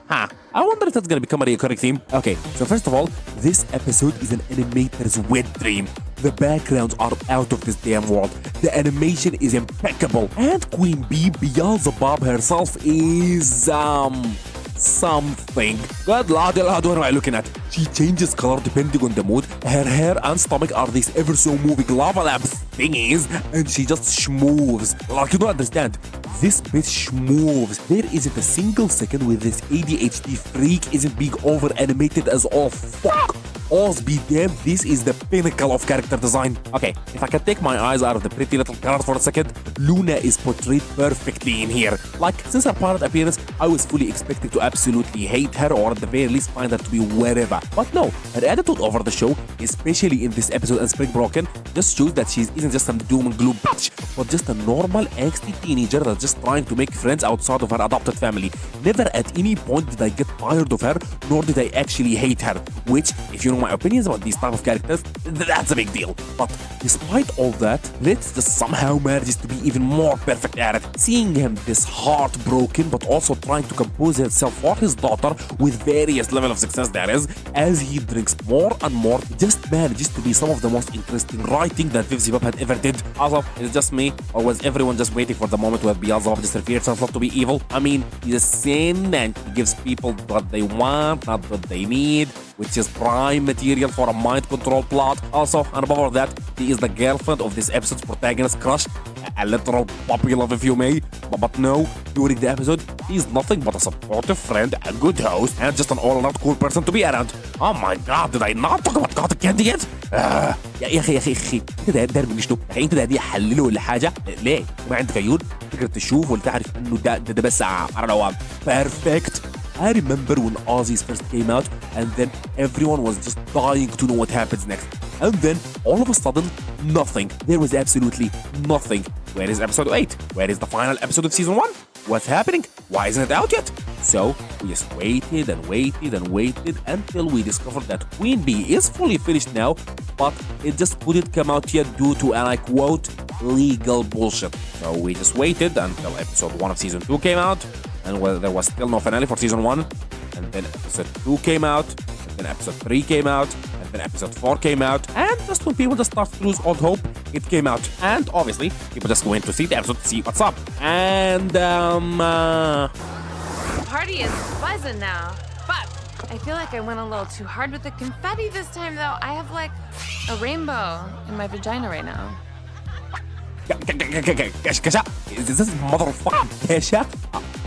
I wonder if that's gonna become a recurring theme. Okay, so first of all, this episode is an animator's wet dream. The backgrounds are out of this damn world. The animation is impeccable. And Queen Bee, Beelzebub herself is, something. Good lord, what am I looking at? She changes color depending on the mood. Her hair and stomach are these ever so moving lava lamp thingies, and she just schmoves. Like, you don't understand. This bitch schmoves. There isn't a single second where this ADHD freak isn't being over animated as all fuck. Oz be damned, this is the pinnacle of character design. Okay, if I can take my eyes out of the pretty little card for a second, Luna is portrayed perfectly in here. Like, since her pilot appearance, I was fully expecting to absolutely hate her or at the very least find her to be wherever. But no, her attitude over the show, especially in this episode and Spring Broken, just shows that she isn't just some doom and gloom bitch, but just a normal angsty teenager that's just trying to make friends outside of her adopted family. Never at any point did I get tired of her, nor did I actually hate her, which, if you know my opinions about these type of characters, that's a big deal. But despite all that, Blitz just somehow manages to be even more perfect at it. Seeing him this heartbroken but also trying to compose himself for his daughter with various level of success that is, as he drinks more and more, just manages to be some of the most interesting writing that Vivziepop had ever did. Also, is it just me, or was everyone just waiting for the moment where Beelzebub just reveals himself to be evil? I mean, he's a sin and he gives people what they want, not what they need, which is prime material for a mind control plot. Also, and above all that, he is the girlfriend of this episode's protagonist crush, a literal puppy love if you may. But no, during the episode, he's nothing but a supportive friend, a good host, and just an all-around cool person to be around. Oh my god, did I not talk about cotton candy yet? يا اخي انت ده مش نو انت ده دي حلله ولا حاجه ليه ما عندك عيون تقدر تشوف ولا تعرف انه ده بس I don't know perfect. I remember when Ozzy's first came out and then everyone was just dying to know what happens next. And then all of a sudden, nothing. There was absolutely nothing. Where is episode 8? Where is the final episode of season 1? What's happening? Why isn't it out yet? So we just waited and waited and waited until we discovered that Queen Bee is fully finished now, but it just couldn't come out yet due to, and I quote, legal bullshit. So we just waited until episode 1 of season 2 came out, and there was still no finale for season 1, and then episode 2 came out, and then episode 3 came out, and then episode 4 came out, and just when people just started to lose all hope, it came out. And obviously, people just went to see the episode to see what's up. And, Party is buzzing now. But I feel like I went a little too hard with the confetti this time, though. I have, like, a rainbow in my vagina right now. Kesha? Is this motherfucking Kesha?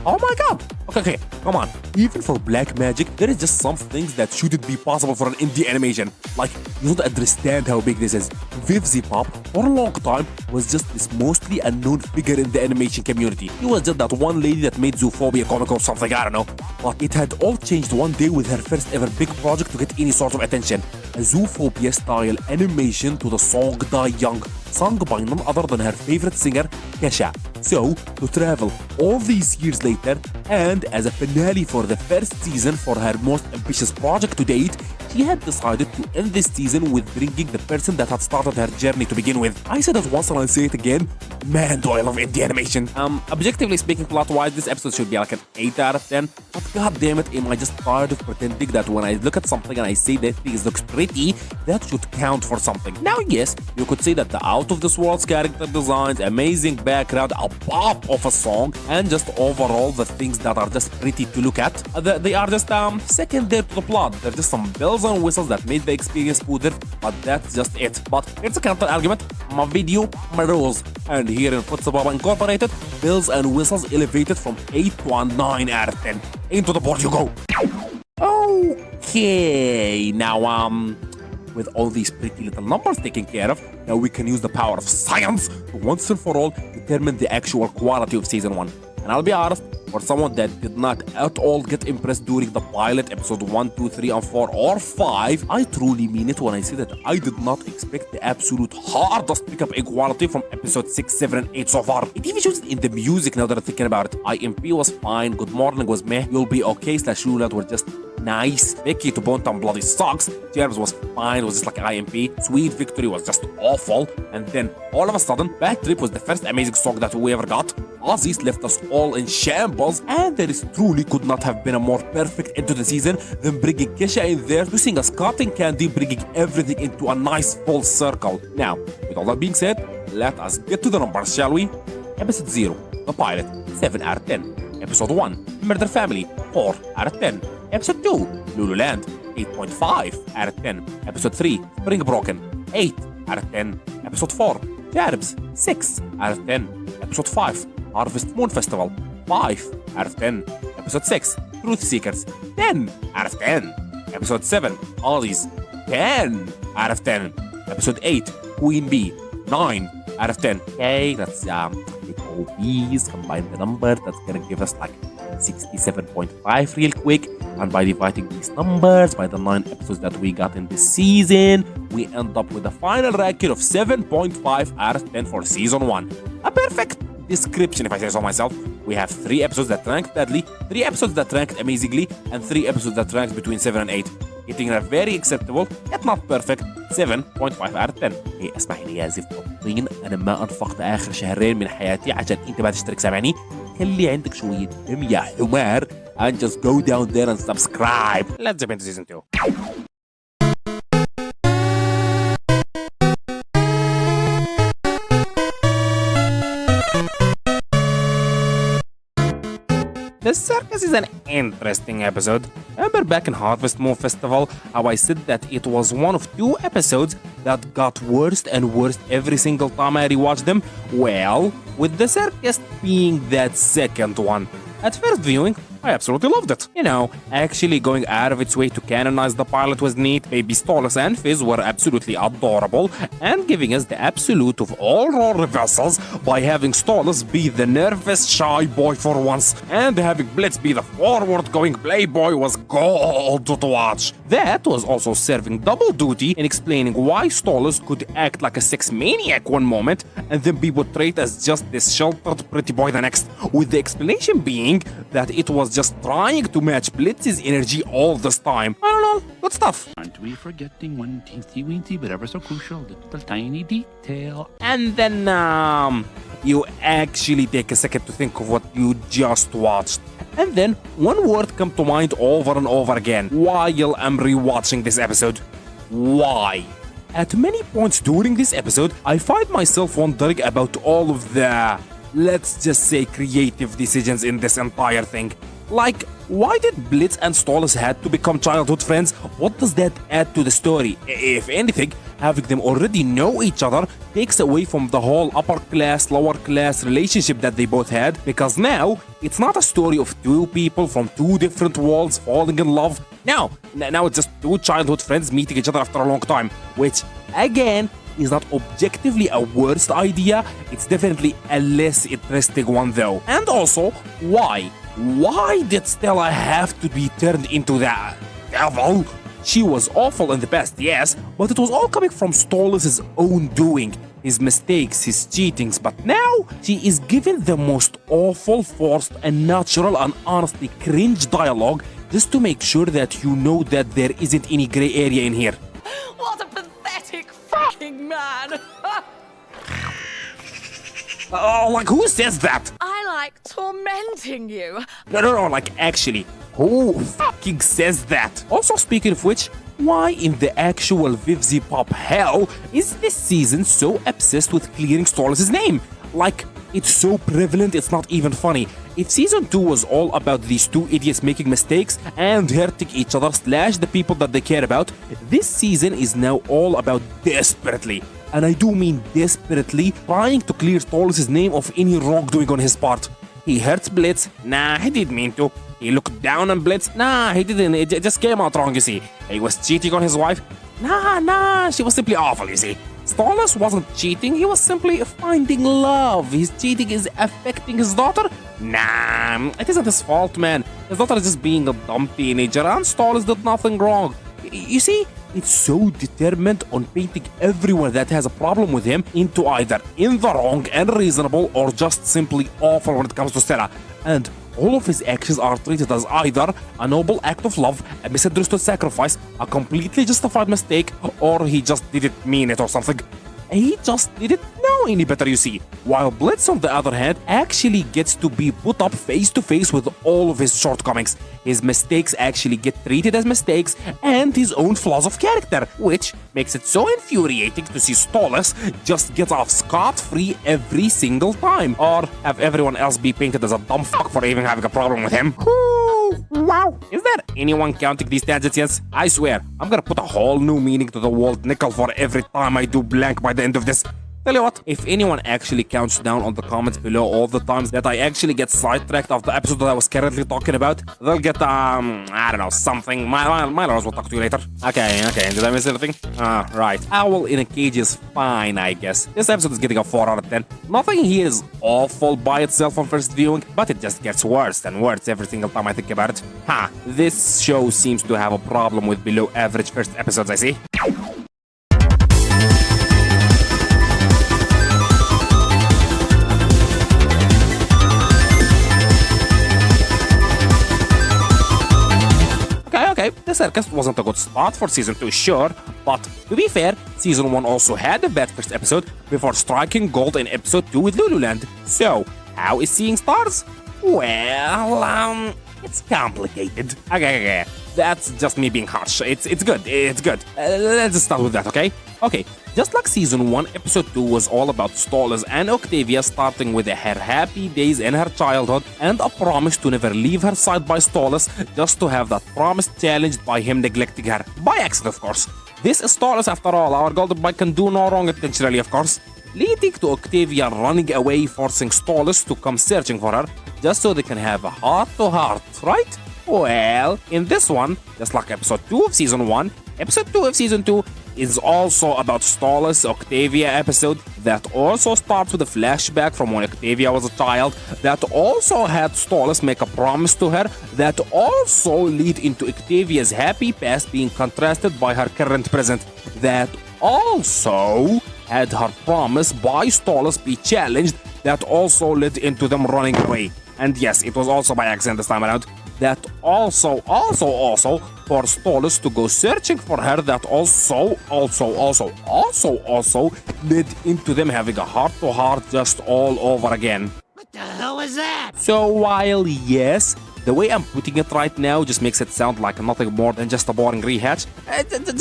Oh my god! Okay, come on. Even for black magic, there is just some things that shouldn't be possible for an indie animation. Like, you don't understand how big this is. Vivziepop, for a long time, was just this mostly unknown figure in the animation community. He was just that one lady that made Zoophobia comic or something, I don't know. But it had all changed one day with her first ever big project to get any sort of attention. A Zoophobia style animation to the song Die Young, sung by none other than her favorite singer, Kesha. So, to travel all these years later, and as a finale for the first season for her most ambitious project to date, she had decided to end this season with bringing the person that had started her journey to begin with. I said it once and I'll say it again, man do I love indie animation. Objectively speaking, plot-wise, this episode should be like an 8 out of 10, but god damn it, am I just tired of pretending that when I look at something and I say that thing looks pretty, that should count for something. Now yes, you could say that the out-of-this-world character designs, amazing background, a pop of a song, and just overall the things that are just pretty to look at, they are just secondary to the plot. They're just some bells and whistles that made the experience smoother, but that's just it. But here's a counter argument: my video, my rules. And here in Vivziepop Incorporated, bells and whistles elevated from 8 to a 9 out of 10. Into the board you go. Okay, now with all these pretty little numbers taken care of, now we can use the power of science to once and for all determine the actual quality of season 1. And I'll be honest, for someone that did not at all get impressed during the pilot, episode 1, 2, 3, and 4, or 5, I truly mean it when I say that I did not expect the absolute hardest pickup in quality from episode 6, 7, and 8 so far. It even shows in the music now that I'm thinking about it. IMP was fine, Good Morning was meh, You'll Be Okay / Loo Loo Land were just nice, Vicky to Bone Town bloody sucks, C.H.E.R.U.B was fine, was just like IMP, Sweet Victory was just awful, and then all of a sudden, Bad Trip was the first amazing song that we ever got, Ozzie left us all in shambles, and there is truly could not have been a more perfect end to the season than bringing Kesha in there to sing us Cotton Candy, bringing everything into a nice full circle. Now, with all that being said, let us get to the numbers, shall we? Episode 0, the pilot, 7 out of 10. Episode 1, Murder Family, 4 out of 10. Episode 2, Loo Loo Land, 8.5 out of 10. Episode 3, Spring Broken, 8 out of 10. Episode 4, C.H.E.R.Ubs, 6 out of 10. Episode 5, Harvest Moon Festival, 5 out of 10. Episode 6, Truth Seekers, 10 out of 10. Episode 7, Ollies, 10 out of 10. Episode 8, Queen Bee, 9 out of 10. Okay, let's take all these, combine the number, that's gonna give us like 67.5 real quick, and by dividing these numbers by the 9 episodes that we got in this season, we end up with a final ranking of 7.5 out of 10 for season 1. A perfect description if I say so myself. We have 3 episodes that ranked badly, 3 episodes that ranked amazingly, and 3 episodes that ranked between 7 and 8. Getting a very acceptable, yet not perfect, 7.5 out of 10. هي اسمحي يا زفت الطين، أنا ما أنفقت آخر شهرين من حياتي عشان أنت ما تشترك سامعني. خلي عندك شوية دم يا حمار and just go down there and subscribe. Let's jump into season 2. The circus is an interesting episode. Remember back in Harvest Moon Festival how I said that it was one of 2 episodes that got worse and worse every single time I rewatched them? Well, with the circus being that second one. At first viewing, I absolutely loved it. You know, actually going out of its way to canonize the pilot was neat. Baby Stolas and Fizz were absolutely adorable, and giving us the absolute of all role reversals by having Stolas be the nervous, shy boy for once, and having Blitz be the forward-going playboy was gold to watch. That was also serving double duty in explaining why Stolas could act like a sex maniac one moment and then be portrayed as just this sheltered pretty boy the next, with the explanation being that it was just trying to match Blitz's energy all this time. I don't know, good stuff. Aren't we forgetting one teensy-weensy but ever so crucial little tiny detail? And then, you actually take a second to think of what you just watched. And then, one word comes to mind over and over again while I'm rewatching this episode. Why? at many points during this episode, I find myself wondering about all of the, let's just say, creative decisions in this entire thing. Like, why did Blitz and Stolas had to become childhood friends? What does that add to the story? If anything, having them already know each other takes away from the whole upper class, lower class relationship that they both had, because now it's not a story of two people from two different worlds falling in love. No, now it's just two childhood friends meeting each other after a long time, which, again, is not objectively a worst idea. It's definitely a less interesting one though. And also, why? Why did Stella have to be turned into that devil? She was awful in the past, yes, but it was all coming from Stolas' own doing, his mistakes, his cheatings, but now she is given the most awful, forced, unnatural, and honestly cringe dialogue just to make sure that you know that there isn't any gray area in here. What a pathetic fucking man! Oh, like who says that? I like tormenting you. No, like actually, who fucking says that? Also, speaking of which, why in the actual Vivziepop hell is this season so obsessed with clearing Stolas' name? Like, it's so prevalent it's not even funny. If season 2 was all about these two idiots making mistakes and hurting each other / the people that they care about, this season is now all about desperately, and I do mean desperately, trying to clear Stolas' name of any wrongdoing on his part. He hurts Blitz? Nah, he didn't mean to. He looked down on Blitz? Nah, he didn't. It just came out wrong, you see. He was cheating on his wife? Nah, she was simply awful, you see. Stolas wasn't cheating, he was simply finding love. His cheating is affecting his daughter? Nah, it isn't his fault, man. His daughter is just being a dumb teenager, and Stolas did nothing wrong. You see, it's so determined on painting everyone that has a problem with him into either in the wrong and reasonable or just simply awful when it comes to Stella. And all of his actions are treated as either a noble act of love, a misunderstood sacrifice, a completely justified mistake, or he just didn't mean it or something. He just didn't know any better, you see. While Blitz, on the other hand, actually gets to be put up face to face with all of his shortcomings. His mistakes actually get treated as mistakes and his own flaws of character, which makes it so infuriating to see Stolas just get off scot-free every single time, or have everyone else be painted as a dumb fuck for even having a problem with him. Wow. Is there anyone counting these tangents yet? I swear, I'm gonna put a whole new meaning to the word nickel for every time I do blank by the end of this. Tell you what, if anyone actually counts down on the comments below all the times that I actually get sidetracked of the episode that I was currently talking about, they'll get, I don't know, something. My lords will talk to you later. Okay, did I miss anything? Right. Owl in a cage is fine, I guess. This episode is getting a 4 out of 10. Nothing here is awful by itself on first viewing, but it just gets worse and worse every single time I think about it. This show seems to have a problem with below average first episodes, I see. Okay, the Circus wasn't a good start for season 2, sure, but to be fair, season 1 also had a bad first episode before striking gold in episode 2 with Loo Loo Land. So, how is seeing stars? Well, it's complicated. Okay, that's just me being harsh. It's good. Let's just start with that, okay? Okay, just like season 1, episode 2 was all about Stolas and Octavia starting with her happy days in her childhood and a promise to never leave her side by Stolas, just to have that promise challenged by him neglecting her. By accident, of course. This is Stolas after all, our golden boy can do no wrong intentionally, of course. Leading to Octavia running away, forcing Stolas to come searching for her, just so they can have a heart-to-heart, right? Well, in this one, just like episode 2 of season 1, episode 2 of season 2 is also about Stolas Octavia episode that also starts with a flashback from when Octavia was a child, that also had Stolas make a promise to her, that also lead into Octavia's happy past being contrasted by her current present, that also had her promise by Stolas be challenged, that also led into them running away. And yes, it was also by accident this time around. That also for Stolas to go searching for her, that also led into them having a heart-to-heart just all over again. What the hell is that? So while yes, the way I'm putting it right now just makes it sound like nothing more than just a boring rehatch.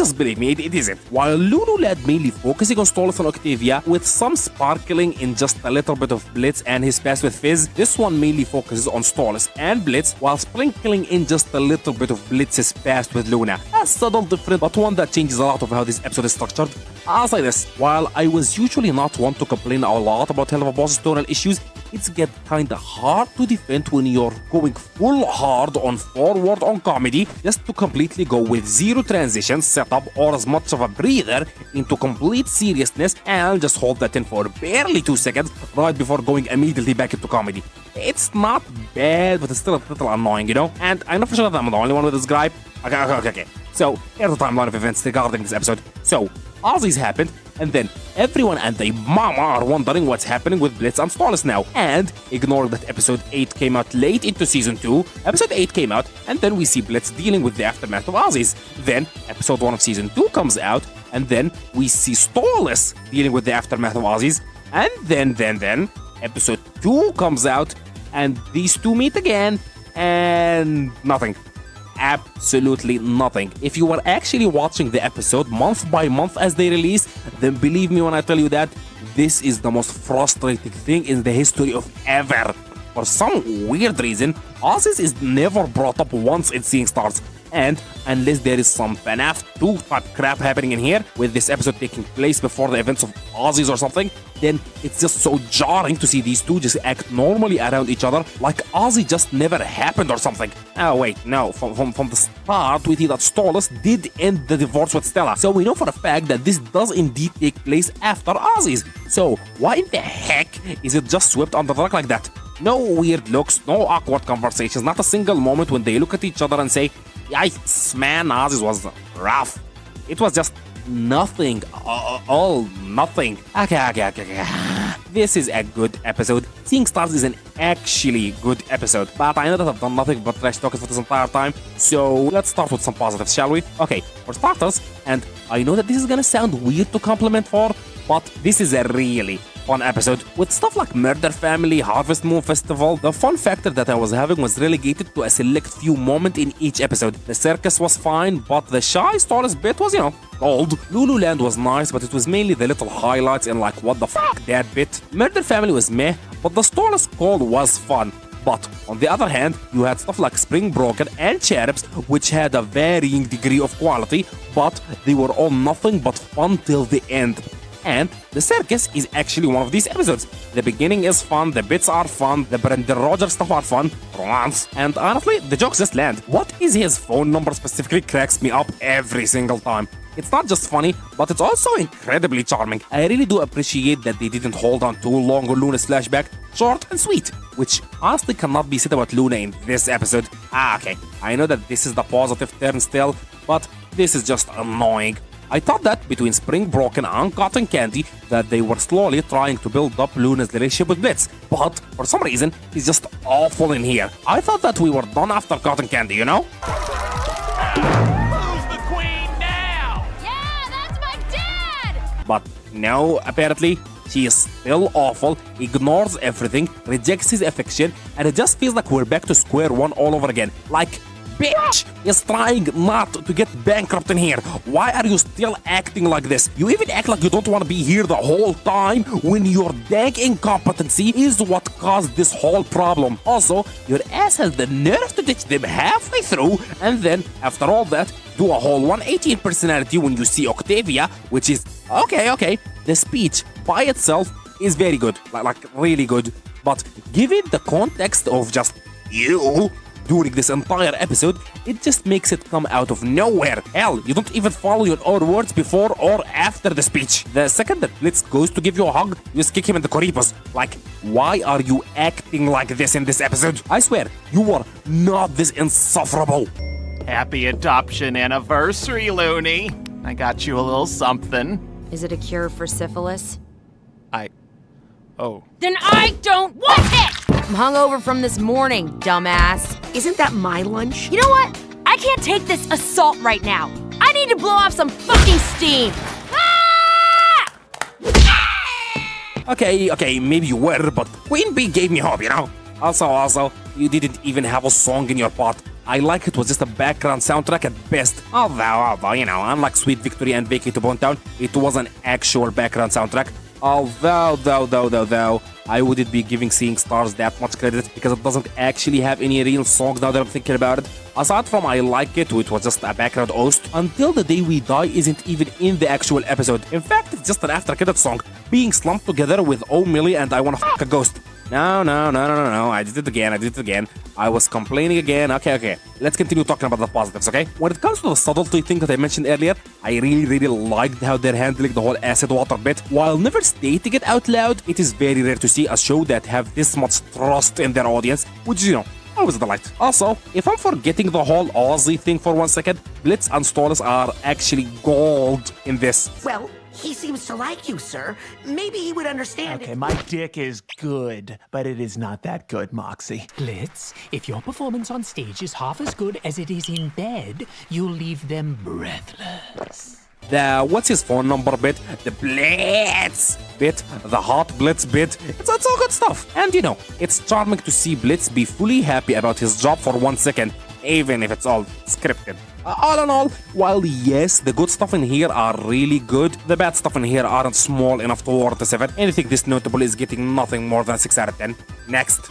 Just believe me, it isn't. While Loo Loo Land mainly focusing on Stolas and Octavia, with some sparkling in just a little bit of Blitz and his past with Fizz, this one mainly focuses on Stolas and Blitz, while sprinkling in just a little bit of Blitz's past with Luna. A subtle difference, but one that changes a lot of how this episode is structured. I'll say this, while I was usually not one to complain a lot about Helluva Boss's tonal issues, it's get kinda hard to defend when you're going full hard on forward on comedy just to completely go with zero transition setup or as much of a breather into complete seriousness and just hold that in for barely 2 seconds right before going immediately back into comedy. It's not bad, but it's still a little annoying, you know? And I know for sure that I'm the only one with this gripe. Okay. So, here's the timeline of events regarding this episode. So, Ozzie's happened, and then everyone and their mama are wondering what's happening with Blitz and Stolas now. And ignoring that episode 8 came out late into season 2, episode 8 came out, and then we see Blitz dealing with the aftermath of Ozzie's. Then episode 1 of season 2 comes out, and then we see Stolas dealing with the aftermath of Ozzie's. And then episode 2 comes out, and these two meet again, and nothing. Absolutely nothing. If you were actually watching the episode month by month as they release, then believe me when I tell you that this is the most frustrating thing in the history of ever. For some weird reason, Ozzie's is never brought up once in Seeing Stars. And unless there is some FNAF 2 type crap happening in here, with this episode taking place before the events of Ozzie's or something, then it's just so jarring to see these two just act normally around each other like Ozzie just never happened or something. Oh wait, no, from the start we see that Stolas did end the divorce with Stella, so we know for a fact that this does indeed take place after Ozzie's. So why in the heck is it just swept under the rug like that? No weird looks, no awkward conversations, not a single moment when they look at each other and say, yikes, man, Ozzie's was rough. It was just nothing. All nothing. Okay. This is a good episode. Seeing Stars is an actually good episode, but I know that I've done nothing but trash talking for this entire time, so let's start with some positives, shall we? Okay, for starters, and I know that this is gonna sound weird to compliment for, but this is a really fun episode. With stuff like Murder Family, Harvest Moon Festival, the fun factor that I was having was relegated to a select few moments in each episode. The circus was fine, but the Shy Stolas bit was, gold. Loo Loo Land was nice, but it was mainly the little highlights and like what the fuck that bit. Murder Family was meh, but the Stolas call was fun. But on the other hand, you had stuff like Spring Broken and C.H.E.R.U.B, which had a varying degree of quality, but they were all nothing but fun till the end. And the circus is actually one of these episodes. The beginning is fun, the bits are fun, the Brendan Rogers stuff are fun, romance, and honestly, the jokes just land. What is his phone number specifically cracks me up every single time. It's not just funny, but it's also incredibly charming. I really do appreciate that they didn't hold on too long on Luna's flashback. Short and sweet, which honestly cannot be said about Luna in this episode. Okay, I know that this is the positive turn still, but this is just annoying. I thought that between Spring Broken and Cotton Candy that they were slowly trying to build up Luna's relationship with Blitz, but for some reason he's just awful in here. I thought that we were done after Cotton Candy, Who's the queen now? Yeah, that's my dad! But no, apparently she is still awful, ignores everything, rejects his affection, and it just feels like we're back to square one all over again. Like, bitch is trying not to get bankrupt in here. Why are you still acting like this? You even act like you don't want to be here the whole time when your dang incompetency is what caused this whole problem. Also, your ass has the nerve to ditch them halfway through and then, after all that, do a whole 180 in personality when you see Octavia, which is, okay, the speech by itself is very good, like really good. But given the context of just you during this entire episode, it just makes it come out of nowhere. Hell, you don't even follow your own words before or after the speech. The second that Blitz goes to give you a hug, you just kick him in the coripos. Like, why are you acting like this in this episode? I swear, you are not this insufferable. Happy adoption anniversary, Looney. I got you a little something. Is it a cure for syphilis? Oh. Then I don't want it! I'm hungover from this morning, dumbass. Isn't that my lunch? You know what? I can't take this assault right now. I need to blow off some fucking steam. Okay, maybe you were, but Queen Bee gave me hope, Also, you didn't even have a song in your part. I like it was just a background soundtrack at best. Although, you know, unlike Sweet Victory and Vacate to Bone Town, it was an actual background soundtrack. Although, I wouldn't be giving Seeing Stars that much credit because it doesn't actually have any real songs now that I'm thinking about it. Aside from I Like It, which was just a background host, Until the Day We Die isn't even in the actual episode. In fact, it's just an after-credit song being slumped together with Oh Millie and I Wanna Fuck a Ghost. No, I did it again. I was complaining again. Okay. Let's continue talking about the positives, okay? When it comes to the subtlety thing that I mentioned earlier, I really liked how they're handling the whole acid water bit. While never stating it out loud, it is very rare to see a show that have this much trust in their audience, which is, you know, always a delight. Also, if I'm forgetting the whole Ozzie thing for 1 second, Blitz and Stolas are actually gold in this. Well, he seems to like you, sir. Maybe he would understand. Okay, my dick is good, but it is not that good, Moxie. Blitz, if your performance on stage is half as good as it is in bed, you'll leave them breathless. The what's his phone number bit, the Blitz bit, the hot Blitz bit, it's all good stuff. And you know, it's charming to see Blitz be fully happy about his job for 1 second, even if it's all scripted. All in all, while yes, the good stuff in here are really good, the bad stuff in here aren't small enough to warrant a 7. Anything this notable is getting nothing more than a 6 out of 10. Next.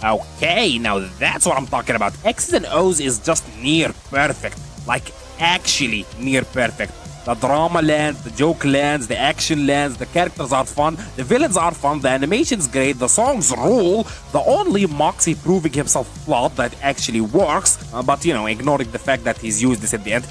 Okay, now that's what I'm talking about. Exes and Oohs is just near perfect. Like, actually near perfect. The drama lands, the joke lands, the action lands, the characters are fun, the villains are fun, the animation's great, the songs rule. The only Moxie proving himself flawed that actually works, but you know, ignoring the fact that he's used this at the end.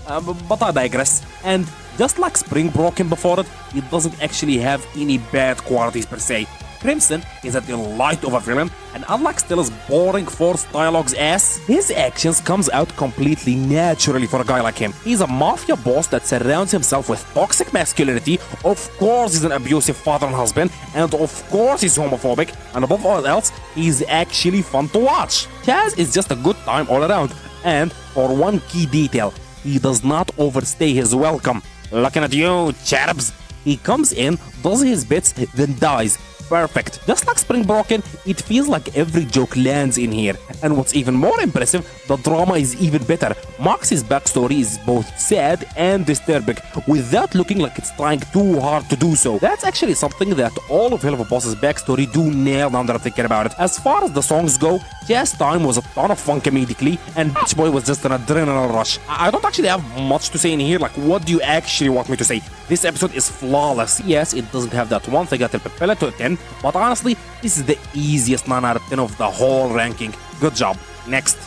But I digress. And just like Spring Broken before it doesn't actually have any bad qualities per se. Crimson is a delight of a villain, and unlike Stella's boring forced dialogues ass, his actions comes out completely naturally for a guy like him. He's a mafia boss that surrounds himself with toxic masculinity, of course he's an abusive father and husband, and of course he's homophobic, and above all else, he's actually fun to watch. Chaz is just a good time all around, and for one key detail, he does not overstay his welcome. Looking at you, C.H.E.R.Bs. He comes in, does his bits, then dies. Perfect. Just like Spring Broken, it feels like every joke lands in here. And what's even more impressive, the drama is even better. Moxie's backstory is both sad and disturbing, without looking like it's trying too hard to do so. That's actually something that all of Helluva Boss's backstory do nail now that I'm thinking about it. As far as the songs go, Jazz Time was a ton of fun comedically, and Beach Boy was just an adrenaline rush. I don't actually have much to say in here, like what do you actually want me to say? This episode is flawless. Yes, it doesn't have that one thing that will propel it to a 10, but honestly, this is the easiest 9 out of 10 of the whole ranking. Good job. Next.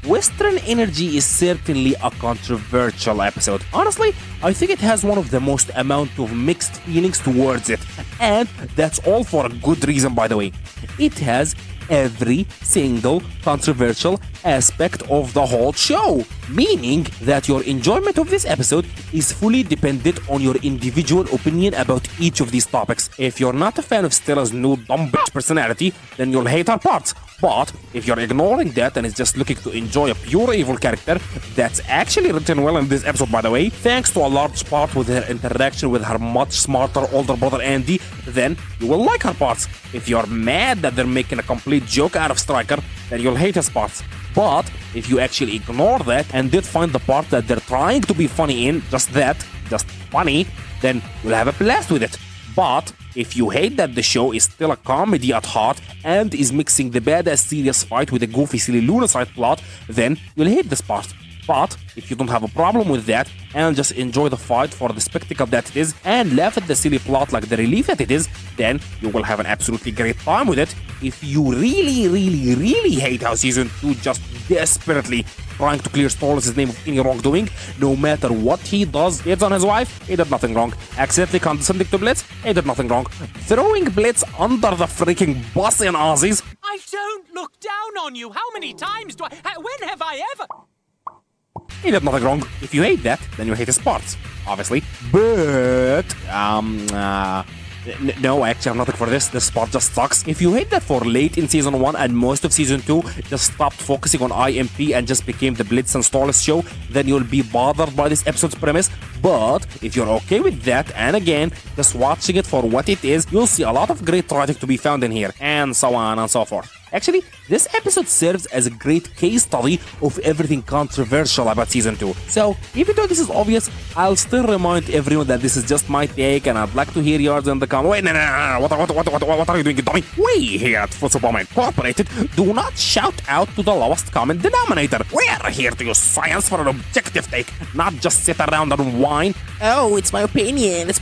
Western Energy is certainly a controversial episode. Honestly, I think it has one of the most amount of mixed feelings towards it. And that's all for a good reason, by the way. It has every single controversial aspect of the whole show, meaning that your enjoyment of this episode is fully dependent on your individual opinion about each of these topics. If you're not a fan of Stella's new dumb bitch personality, then you'll hate her parts. But if you're ignoring that and is just looking to enjoy a pure evil character that's actually written well in this episode, by the way, thanks to a large part with her interaction with her much smarter older brother Andy, then you will like her parts. If you're mad that they're making a complete joke out of Stryker, then you'll hate his parts. But if you actually ignore that and did find the part that they're trying to be funny in, just funny, then you'll have a blast with it. But if you hate that the show is still a comedy at heart and is mixing the badass serious fight with a goofy silly lunar side plot, then you'll hate this part. But if you don't have a problem with that and just enjoy the fight for the spectacle that it is and laugh at the silly plot like the relief that it is, then you will have an absolutely great time with it. If you really hate how Season 2 just desperately trying to clear Stolas' name of any wrongdoing, no matter what he does, hits on his wife, he did nothing wrong. Accidentally condescending to Blitz, he did nothing wrong. Throwing Blitz under the freaking bus in Aussies. I don't look down on you. How many times do I... When have I ever... He did nothing wrong. If you hate that, then you hate his parts, obviously. But it. No, actually, I'm not looking for this. This part just sucks. If you hate that for late in season 1 and most of season 2 just stopped focusing on IMP and just became the Blitz and Stallus show, then you'll be bothered by this episode's premise. But if you're okay with that, and again, just watching it for what it is, you'll see a lot of great writing to be found in here, and so on and so forth. Actually, this episode serves as a great case study of everything controversial about Season 2. So, even though this is obvious, I'll still remind everyone that this is just my take and I'd like to hear yours in the comments. Wait, no. What are you doing, dummy? We here at Vivziepop Incorporated do not shout out to the lowest common denominator. We're here to use science for an objective take, not just sit around and whine. Oh, it's my opinion.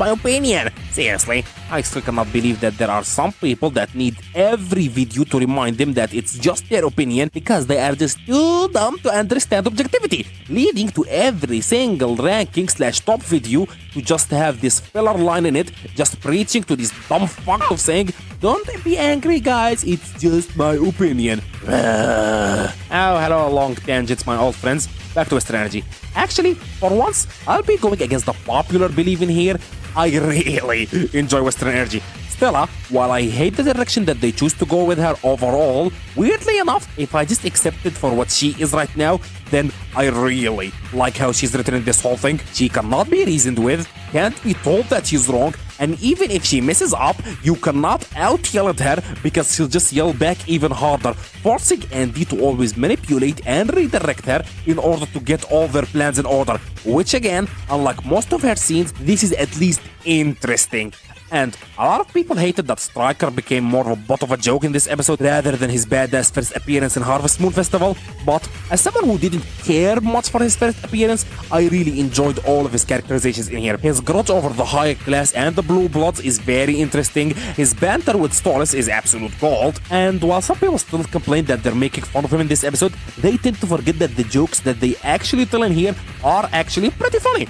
Seriously, I still cannot believe that there are some people that need every video to remind them that it's just their opinion because they are just too dumb to understand objectivity, leading to every single ranking/top video to just have this filler line in it, just preaching to this dumb fuck of saying, don't be angry guys, it's just my opinion. Oh, hello long tangents, my old friends. Back to Western Energy. Actually, for once, I'll be going against the popular belief in here. I really enjoy Western Energy. Stella, while I hate the direction that they choose to go with her overall, weirdly enough, if I just accept it for what she is right now, then I really like how she's written in this whole thing. She cannot be reasoned with, can't be told that she's wrong, and even if she messes up, you cannot out-yell at her because she'll just yell back even harder, forcing Andy to always manipulate and redirect her in order to get all their plans in order, which again, unlike most of her scenes, this is at least interesting. And a lot of people hated that Stryker became more of a butt of a joke in this episode rather than his badass first appearance in Harvest Moon Festival. But as someone who didn't care much for his first appearance, I really enjoyed all of his characterizations in here. His grudge over the higher class and the Blue Bloods is very interesting. His banter with Stallus is absolute gold. And while some people still complain that they're making fun of him in this episode, they tend to forget that the jokes that they actually tell in here are actually pretty funny.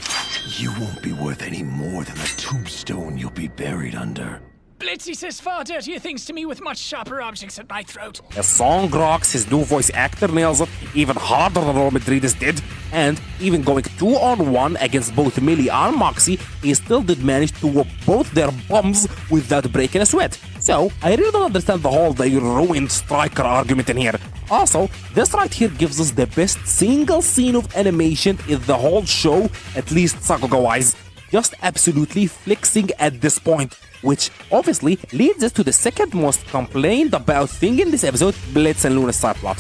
You won't be worth any more than the tombstone you'll be buried under. Blitzy says far dirtier things to me with much sharper objects at my throat. His song rocks, his new voice actor nails it even harder than Roman Rodriguez did, and even going 2-on-1 against both Millie and Moxie, he still did manage to whoop both their bums without breaking a sweat. So, I really don't understand the whole they ruined Stryker argument in here. Also, this right here gives us the best single scene of animation in the whole show, at least Sakuga-wise. Just absolutely flexing at this point, which obviously leads us to the second most complained about thing in this episode, Blitz and Luna's side plot.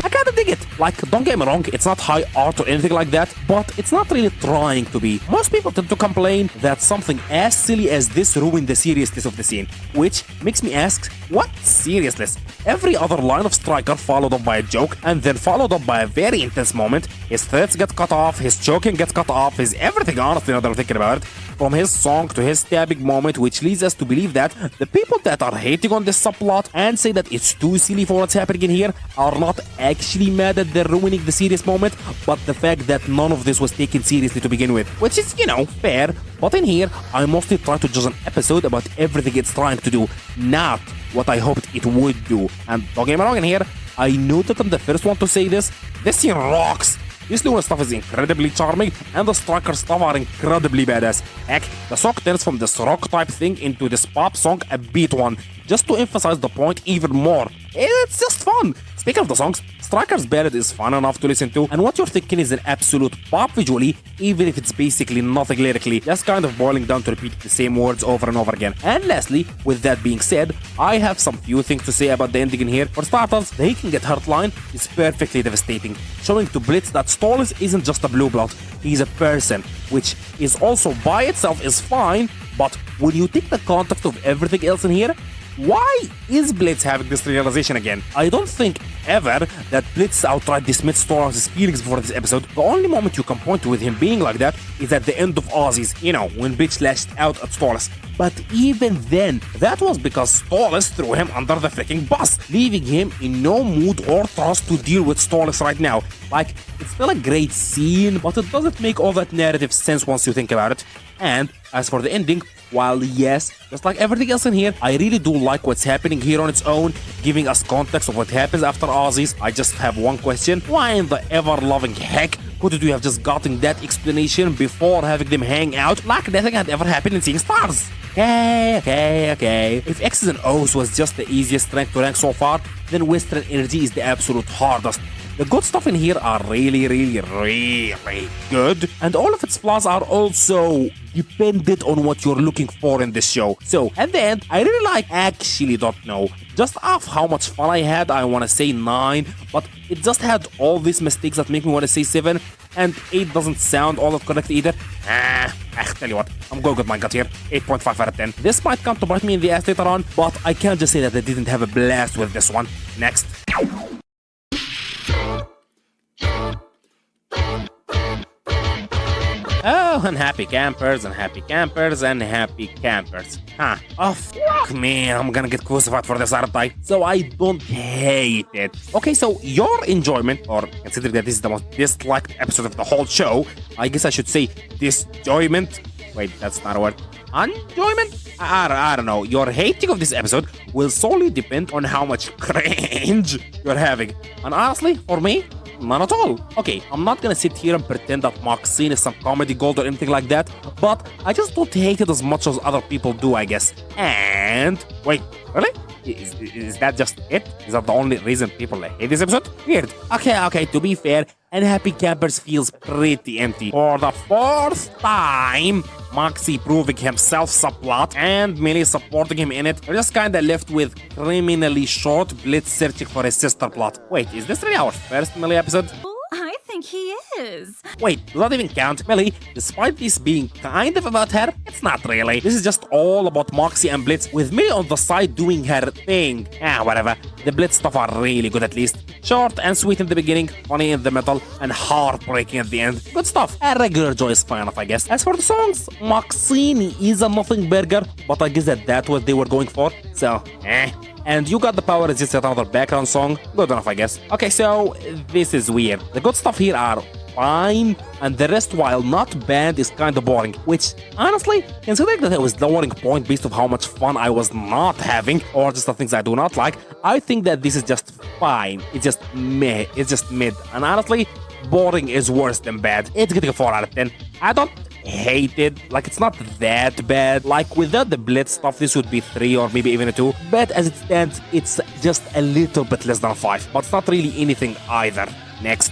I kinda dig it. Like, don't get me wrong, it's not high art or anything like that, but it's not really trying to be. Most people tend to complain that something as silly as this ruined the seriousness of the scene, which makes me ask, what seriousness? Every other line of Stryker followed up by a joke, and then followed up by a very intense moment. His threats get cut off, his choking gets cut off, his everything, honestly, now that I'm thinking about it. From his song to his stabbing moment, which leads us to believe that the people that are hating on this subplot and say that it's too silly for what's happening in here are not actually mad that they're ruining the serious moment, but the fact that none of this was taken seriously to begin with, which is, you know, fair. But in here, I mostly try to judge an episode about everything it's trying to do, not what I hoped it would do. And don't get me wrong in here, I know that I'm the first one to say this. This scene rocks. This Luna stuff is incredibly charming, and the Stryker stuff are incredibly badass. Heck, the song turns from this rock type thing into this pop song a beat one, just to emphasize the point even more. It's just fun. Speaking of the songs, Stryker's ballad is fun enough to listen to, and what you're thinking is an absolute pop visually, even if it's basically nothing lyrically, just kind of boiling down to repeat the same words over and over again. And lastly, with that being said, I have some few things to say about the ending in here. For starters, the he can get hurt line is perfectly devastating, showing to Blitz that Stallus isn't just a blue blood, he's a person, which is also by itself is fine, but when you take the context of everything else in here, why is Blitz having this realization again? I don't think ever that Blitz outright dismissed Stallus' feelings before this episode. The only moment you can point to with him being like that is at the end of Ozzie's, you know, when Blitz lashed out at Stallus. But even then, that was because Stallus threw him under the freaking bus, leaving him in no mood or trust to deal with Stallus right now. Like, it's still a great scene, but it doesn't make all that narrative sense once you think about it. And as for the ending, while yes, just like everything else in here, I really do like what's happening here on its own, giving us context of what happens after Ozzie's. I just have one question. Why in the ever-loving heck couldn't we have just gotten that explanation before having them hang out like nothing had ever happened in Seeing Stars? Okay. If Exes and Oohs was just the easiest rank to rank so far, then Western Energy is the absolute hardest. The good stuff in here are really good, and all of its flaws are also dependent on what you're looking for in this show. So, at the end, I really actually don't know. Just off how much fun I had, I want to say 9, but it just had all these mistakes that make me want to say 7, and 8 doesn't sound all that correct either. Tell you what, I'm going with my gut here. 8.5 out of 10. This might come to bite me in the ass later on, but I can't just say that I didn't have a blast with this one. Next. Oh, unhappy campers. Oh, fuck me. I'm gonna get crucified for this, aren't I? So I don't hate it. Okay, so your enjoyment, or considering that this is the most disliked episode of the whole show, I guess I should say disjoyment. Wait, that's not a word. Enjoyment? I don't know. Your hating of this episode will solely depend on how much cringe you're having. And honestly, for me, none at all. Okay, I'm not gonna sit here and pretend that Maxine is some comedy gold or anything like that, but I just don't hate it as much as other people do, I guess. And wait, really? Is that just it? Is that the only reason people hate this episode? Weird. Okay, to be fair, Unhappy Campers feels pretty empty. For the 4th time, Moxie proving himself subplot and Millie supporting him in it. We're just kinda left with criminally short Blitz searching for his sister plot. Wait, is this really our first Millie episode? I think he is. Wait, does that even count? Millie, despite this being kind of about her, it's not really. This is just all about Moxie and Blitz, with Millie on the side doing her thing. Whatever. The Blitz stuff are really good at least. Short and sweet in the beginning, funny in the middle, and heartbreaking at the end. Good stuff. A regular joy is fine enough, I guess. As for the songs, Maxine is a nothing burger, but I guess that's what they were going for. So, And You Got the Power is just another background song. Good enough, I guess. Okay, so this is weird. The good stuff here are fine, and the rest, while not bad, is kinda boring. Which, honestly, considering that it was lowering point based on how much fun I was not having, or just the things I do not like, I think that this is just fine. It's just meh. It's just mid. And honestly, boring is worse than bad. It's getting a 4 out of 10. I don't hate it. Like, it's not that bad. Like, without the Blitz stuff, this would be 3 or maybe even a 2. But as it stands, it's just a little bit less than 5. But it's not really anything either. Next.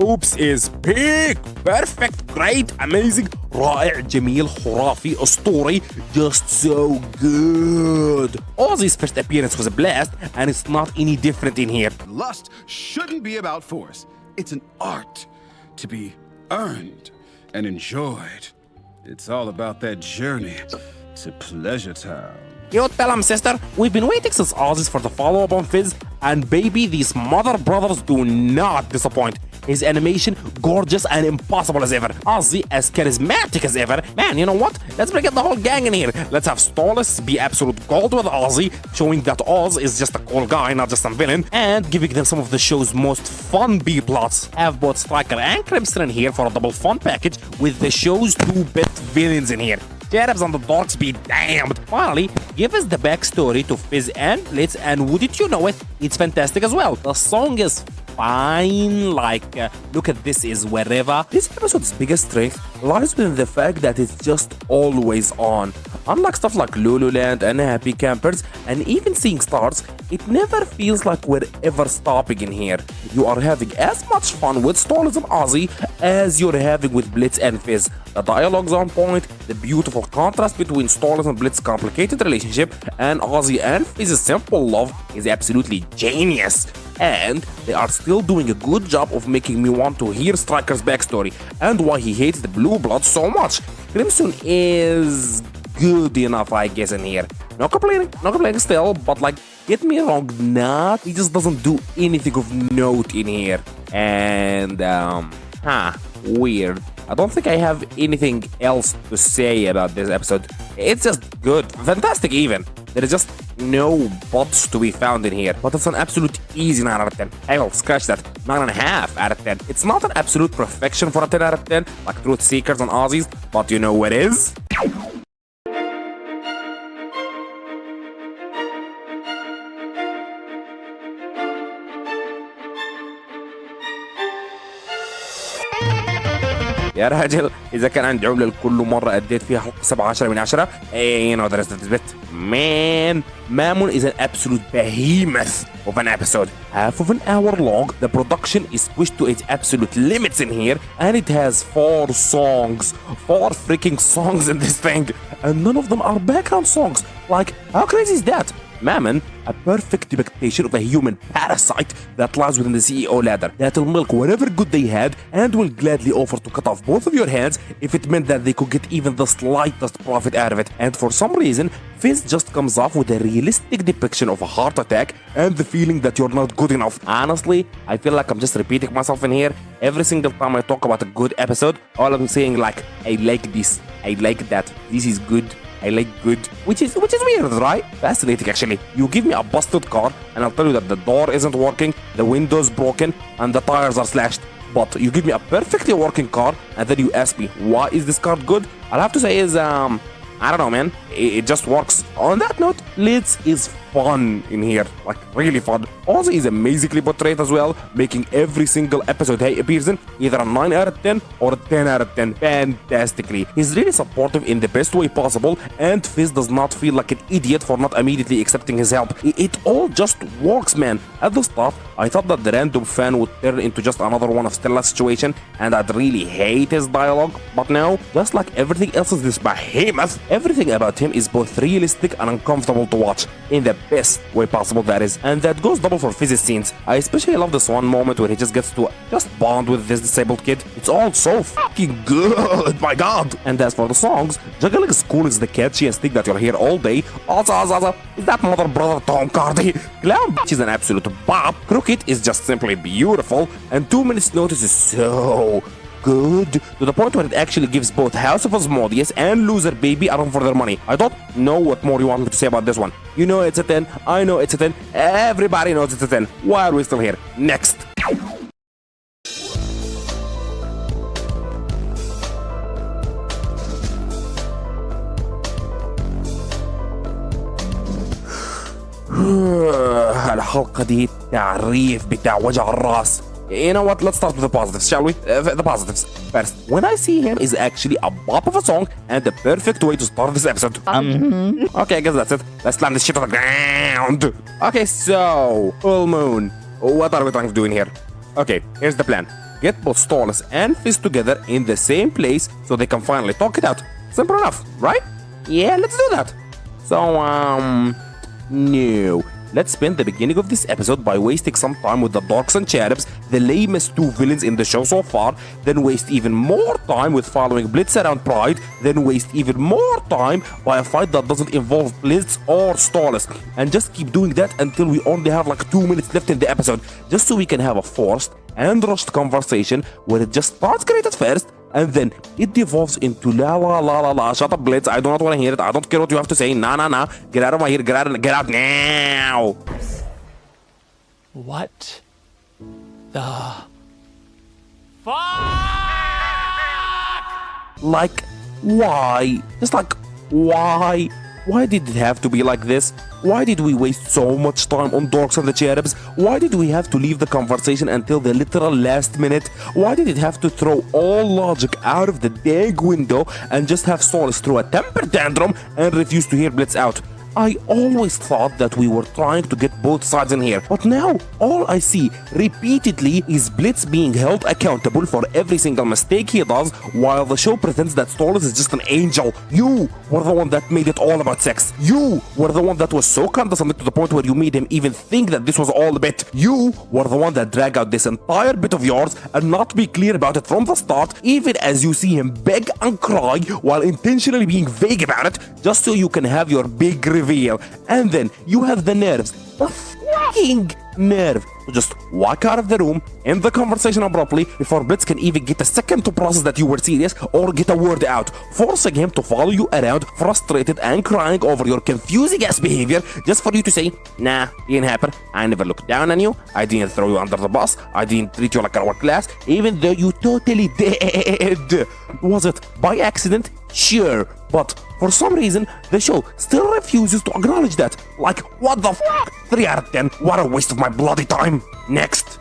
Oops is peak, perfect, great, amazing, رائع, جميل, خرافي, أسطوري, just so good. Ozzie's first appearance was a blast, and it's not any different in here. Lust shouldn't be about force. It's an art to be earned and enjoyed. It's all about that journey to Pleasure Town. You tell him, sister. We've been waiting since Ozzie's for the follow-up on Fizz, and baby, these mother brothers do not disappoint. His animation, gorgeous and impossible as ever. Ozzie, as charismatic as ever. Man, you know what? Let's bring in the whole gang in here. Let's have Stallus be absolute gold with Ozzie, showing that Oz is just a cool guy, not just some villain, and giving them some of the show's most fun B-plots. Have both Striker and Crimson in here for a double fun package, with the show's 2 best villains in here. C.H.E.R.U.B and the Dorks be damned. Finally, give us the backstory to Fizz and Blitz, and wouldn't you know it, it's fantastic as well. The song is fine, like Look at This Is Wherever. This episode's biggest strength lies within the fact that it's just always on. Unlike stuff like Loo Loo Land and Happy Campers and even Seeing Stars, it never feels like we're ever stopping in here. You are having as much fun with Stallus and Ozzie as you're having with Blitz and Fizz. The dialogue's on point, the beautiful contrast between Stallus and Blitz's complicated relationship and Ozzie and Fizz's simple love is absolutely genius. And they are still doing a good job of making me want to hear Striker's backstory and why he hates the Blue Blood so much. Crimson is good enough, I guess, in here. No complaining still, but like, get me wrong, he just doesn't do anything of note in here. And, weird. I don't think I have anything else to say about this episode. It's just good. Fantastic even. There is just no buts to be found in here. But it's an absolute easy 9 out of 10. Hell, scratch that. 9.5 out of 10. It's not an absolute perfection for a 10 out of 10, like Truth Seekers and Ozzies, but you know what is? يا راجل إذا كان عندي عملة لكل مرة أديت فيها حلقة 17 من 10 you know there's this bit. Man, Mammon is an absolute behemoth of an episode. Half of an hour long, the production is pushed to its absolute limits in here, and it has 4 freaking songs in this thing, and none of them are background songs. Like, how crazy is that? Mammon, a perfect depiction of a human parasite that lies within the CEO ladder, that'll milk whatever good they had and will gladly offer to cut off both of your hands if it meant that they could get even the slightest profit out of it. And for some reason, Fizz just comes off with a realistic depiction of a heart attack and the feeling that you're not good enough. Honestly, I feel like I'm just repeating myself in here. Every single time I talk about a good episode, all I'm saying like, I like this, I like that, this is good, I like good, which is weird, right? Fascinating, actually. You give me a busted car, and I'll tell you that the door isn't working, the window's broken, and the tires are slashed. But you give me a perfectly working car, and then you ask me, why is this car good? I'll have to say is, I don't know, man. It just works. On that note, Litz is fun in here, like really fun. Ozzie is amazingly portrayed as well, making every single episode he appears in either a 9 out of 10 or a 10 out of 10 fantastically. He's really supportive in the best way possible, and Fizz does not feel like an idiot for not immediately accepting his help. It all just works, man. At the start, I thought that the random fan would turn into just another one of Stella's situation, and I'd really hate his dialogue, but now, just like everything else in this behemoth, everything about him is both realistic and uncomfortable to watch, in the best way possible, that is. And that goes double for Fizz's scenes. I especially love this one moment where he just gets to bond with this disabled kid. It's all so fucking good, my god. And as for the songs, Juggling School is the catchiest thing that you'll hear all day. Also, is that mother brother Tom Cardi? Clown Bitch is an absolute bop. Crooked is just simply beautiful, and 2 Minutes Notice is so good, to the point where it actually gives both House of Asmodeus and Loser Baby a run for their money. I don't know what more you want me to say about this one. You know it's a 10, I know it's a 10, everybody knows it's a 10. Why are we still here? Next. الحلقة دي تعريف بتاع وجع الراس. You know what? Let's start with the positives, shall we? The positives. First, When I See Him is actually a bop of a song and the perfect way to start this episode. Okay, I guess that's it. Let's slam this shit on the ground. Okay, so, full moon. What are we trying to do in here? Okay, here's the plan. Get both Stallus and Fizz together in the same place so they can finally talk it out. Simple enough, right? Yeah, let's do that. So, no. Let's spend the beginning of this episode by wasting some time with the Dorks and Cherubs, the lamest 2 villains in the show so far, then waste even more time with following Blitz around Pride, then waste even more time by a fight that doesn't involve Blitz or Stallus, and just keep doing that until we only have like 2 minutes left in the episode, just so we can have a forced and rushed conversation where it just starts great at first, and then it devolves into la la la la la. Shut up, Blitz. I do not want to hear it. I don't care what you have to say. Nah. Get out of my ear. Get out now. What the fuck? Like, why? Just like, why? Why did it have to be like this? Why did we waste so much time on Dorks and the Cherubs? Why did we have to leave the conversation until the literal last minute? Why did it have to throw all logic out of the dang window and just have Stallus throw a temper tantrum and refuse to hear Blitz out? I always thought that we were trying to get both sides in here, but now all I see repeatedly is Blitz being held accountable for every single mistake he does, while the show pretends that Stallus is just an angel. You were the one that made it all about sex. You were the one that was so condescending to the point where you made him even think that this was all a bit. You were the one that dragged out this entire bit of yours and not be clear about it from the start, even as you see him beg and cry while intentionally being vague about it, just so you can have your big reveal. And then you have the nerves of fucking nerve to just walk out of the room, end the conversation abruptly before Blitz can even get a second to process that you were serious or get a word out, forcing him to follow you around, frustrated and crying over your confusing ass behavior, just for you to say, nah, didn't happen, I never looked down on you, I didn't throw you under the bus, I didn't treat you like a work class, even though you totally did. Was it by accident? Sure, but for some reason, the show still refuses to acknowledge that. Like, what the fuck? 3 out of 10, what a waste of my bloody time. Next.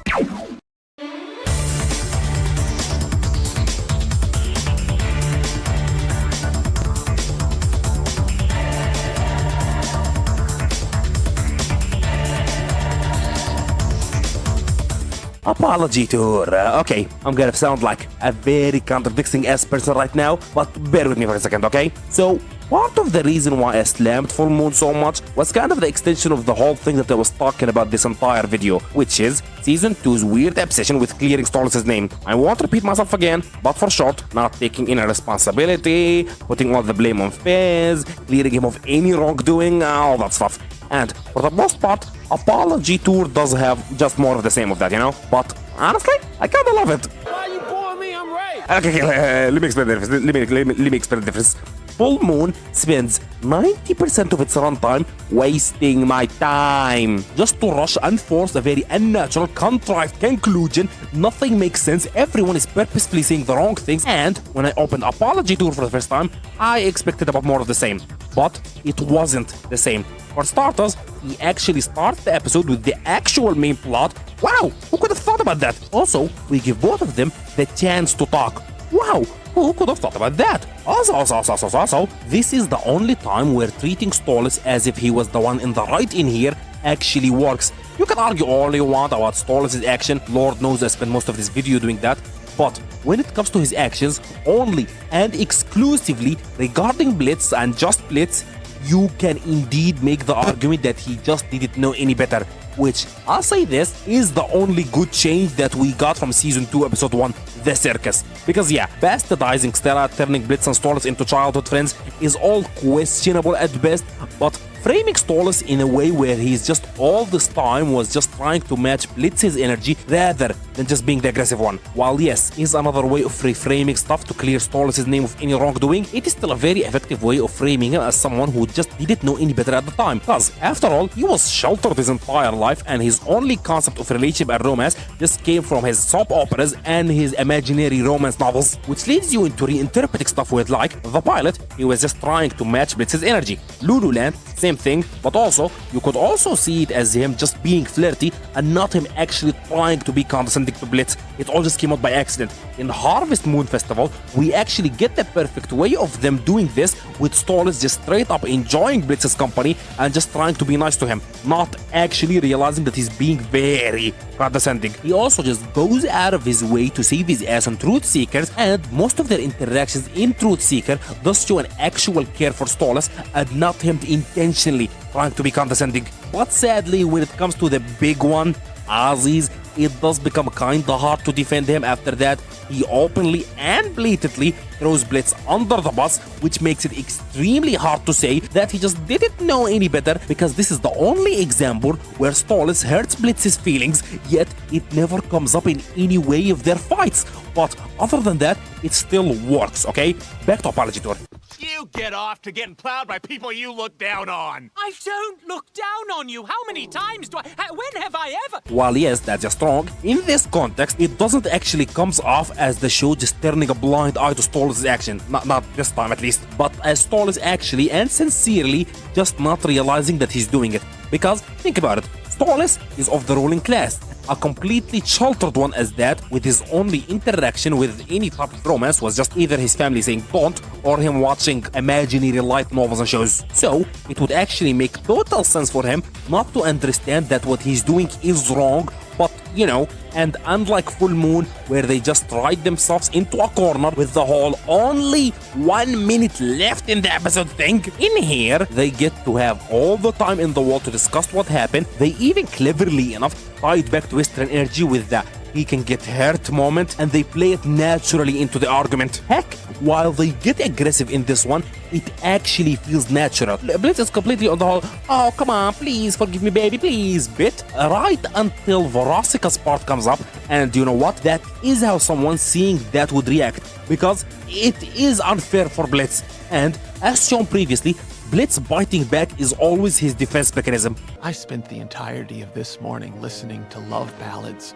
Apology tour. Okay, I'm gonna sound like a very contradicting ass person right now, but bear with me for a second, okay? So, part of the reason why I slammed Full Moon so much was kind of the extension of the whole thing that I was talking about this entire video, which is Season 2's weird obsession with clearing Stolas' name. I won't repeat myself again, but for short, not taking any responsibility, putting all the blame on Fez, clearing him of any wrongdoing, all that stuff. And for the most part, Apology Tour does have just more of the same of that, you know? But honestly, I kinda love it. Why you booing me? I'm right. Okay, let me explain the difference. Let me explain the difference. Full Moon spends 90% of its runtime wasting my time just to rush and force a very unnatural, contrived conclusion. Nothing makes sense. Everyone is purposefully saying the wrong things. And when I opened Apology Tour for the first time, I expected about more of the same. But it wasn't the same. For starters, he actually starts the episode with the actual main plot. Wow, who could have thought about that? Also, we give both of them the chance to talk. Wow, who could have thought about that? Also, this is the only time where treating Stolas as if he was the one in the right in here actually works. You can argue all you want about Stolas' action. Lord knows I spent most of this video doing that. But when it comes to his actions, only and exclusively regarding Blitz and just Blitz, you can indeed make the argument that he just didn't know any better. Which, I'll say this, is the only good change that we got from Season 2, Episode 1, The Circus. Because yeah, bastardizing Stella, turning Blitz and Stolas into childhood friends is all questionable at best, but framing Stolas in a way where he's just all this time was just trying to match Blitz's energy rather than just being the aggressive one. While yes, is another way of reframing stuff to clear Stolas' name of any wrongdoing, it is still a very effective way of framing him as someone who just didn't know any better at the time. Because after all, he was sheltered his entire life and his only concept of relationship and romance just came from his soap operas and his imaginary romance novels, which leads you into reinterpreting stuff with like the pilot. He was just trying to match Blitz's energy. Loo Loo Land, same thing, but also you could also see it as him just being flirty and not him actually trying to be condescending to Blitz. It all just came out by accident. In Harvest Moon Festival, we actually get the perfect way of them doing this, with Stolas just straight up enjoying Blitz's company and just trying to be nice to him, not actually realizing that he's being very condescending. He also just goes out of his way to save his ass on Truth Seekers, and most of their interactions in Truth Seeker does show an actual care for Stolas and not him intentionally trying to be condescending. But sadly, when it comes to the big one, Ozzie's, it does become kinda hard to defend him after that. He openly and blatantly throws Blitz under the bus, which makes it extremely hard to say that he just didn't know any better, because this is the only example where Stolas hurts Blitz's feelings, yet it never comes up in any way of their fights. But other than that, it still works, okay? Back to Apology Tour. You get off to getting plowed by people you look down on. I don't look down on you. How many times do I... When have I ever... While yes, that's just wrong, in this context, it doesn't actually comes off as the show just turning a blind eye to Stolas' action. Not this time at least. But as Stolas actually and sincerely just not realizing that he's doing it. Because, think about it, Stolas is of the ruling class. A completely sheltered one as that, with his only interaction with any type of romance was just either his family saying don't, or him watching imaginary light novels and shows. So, it would actually make total sense for him not to understand that what he's doing is wrong, but, you know, and unlike Full Moon, where they just ride themselves into a corner with the whole only 1 minute left in the episode thing, in here, they get to have all the time in the world to discuss what happened. They even cleverly enough tied back to Western energy with the he can get hurt moment, and they play it naturally into the argument. Heck, while they get aggressive in this one, it actually feels natural. Blitz is completely on the whole, oh come on, please forgive me baby, please bit, right until Verosika's part comes up, and you know what? That is how someone seeing that would react, because it is unfair for Blitz, and as shown previously, Blitz biting back is always his defense mechanism. I spent the entirety of this morning listening to love ballads,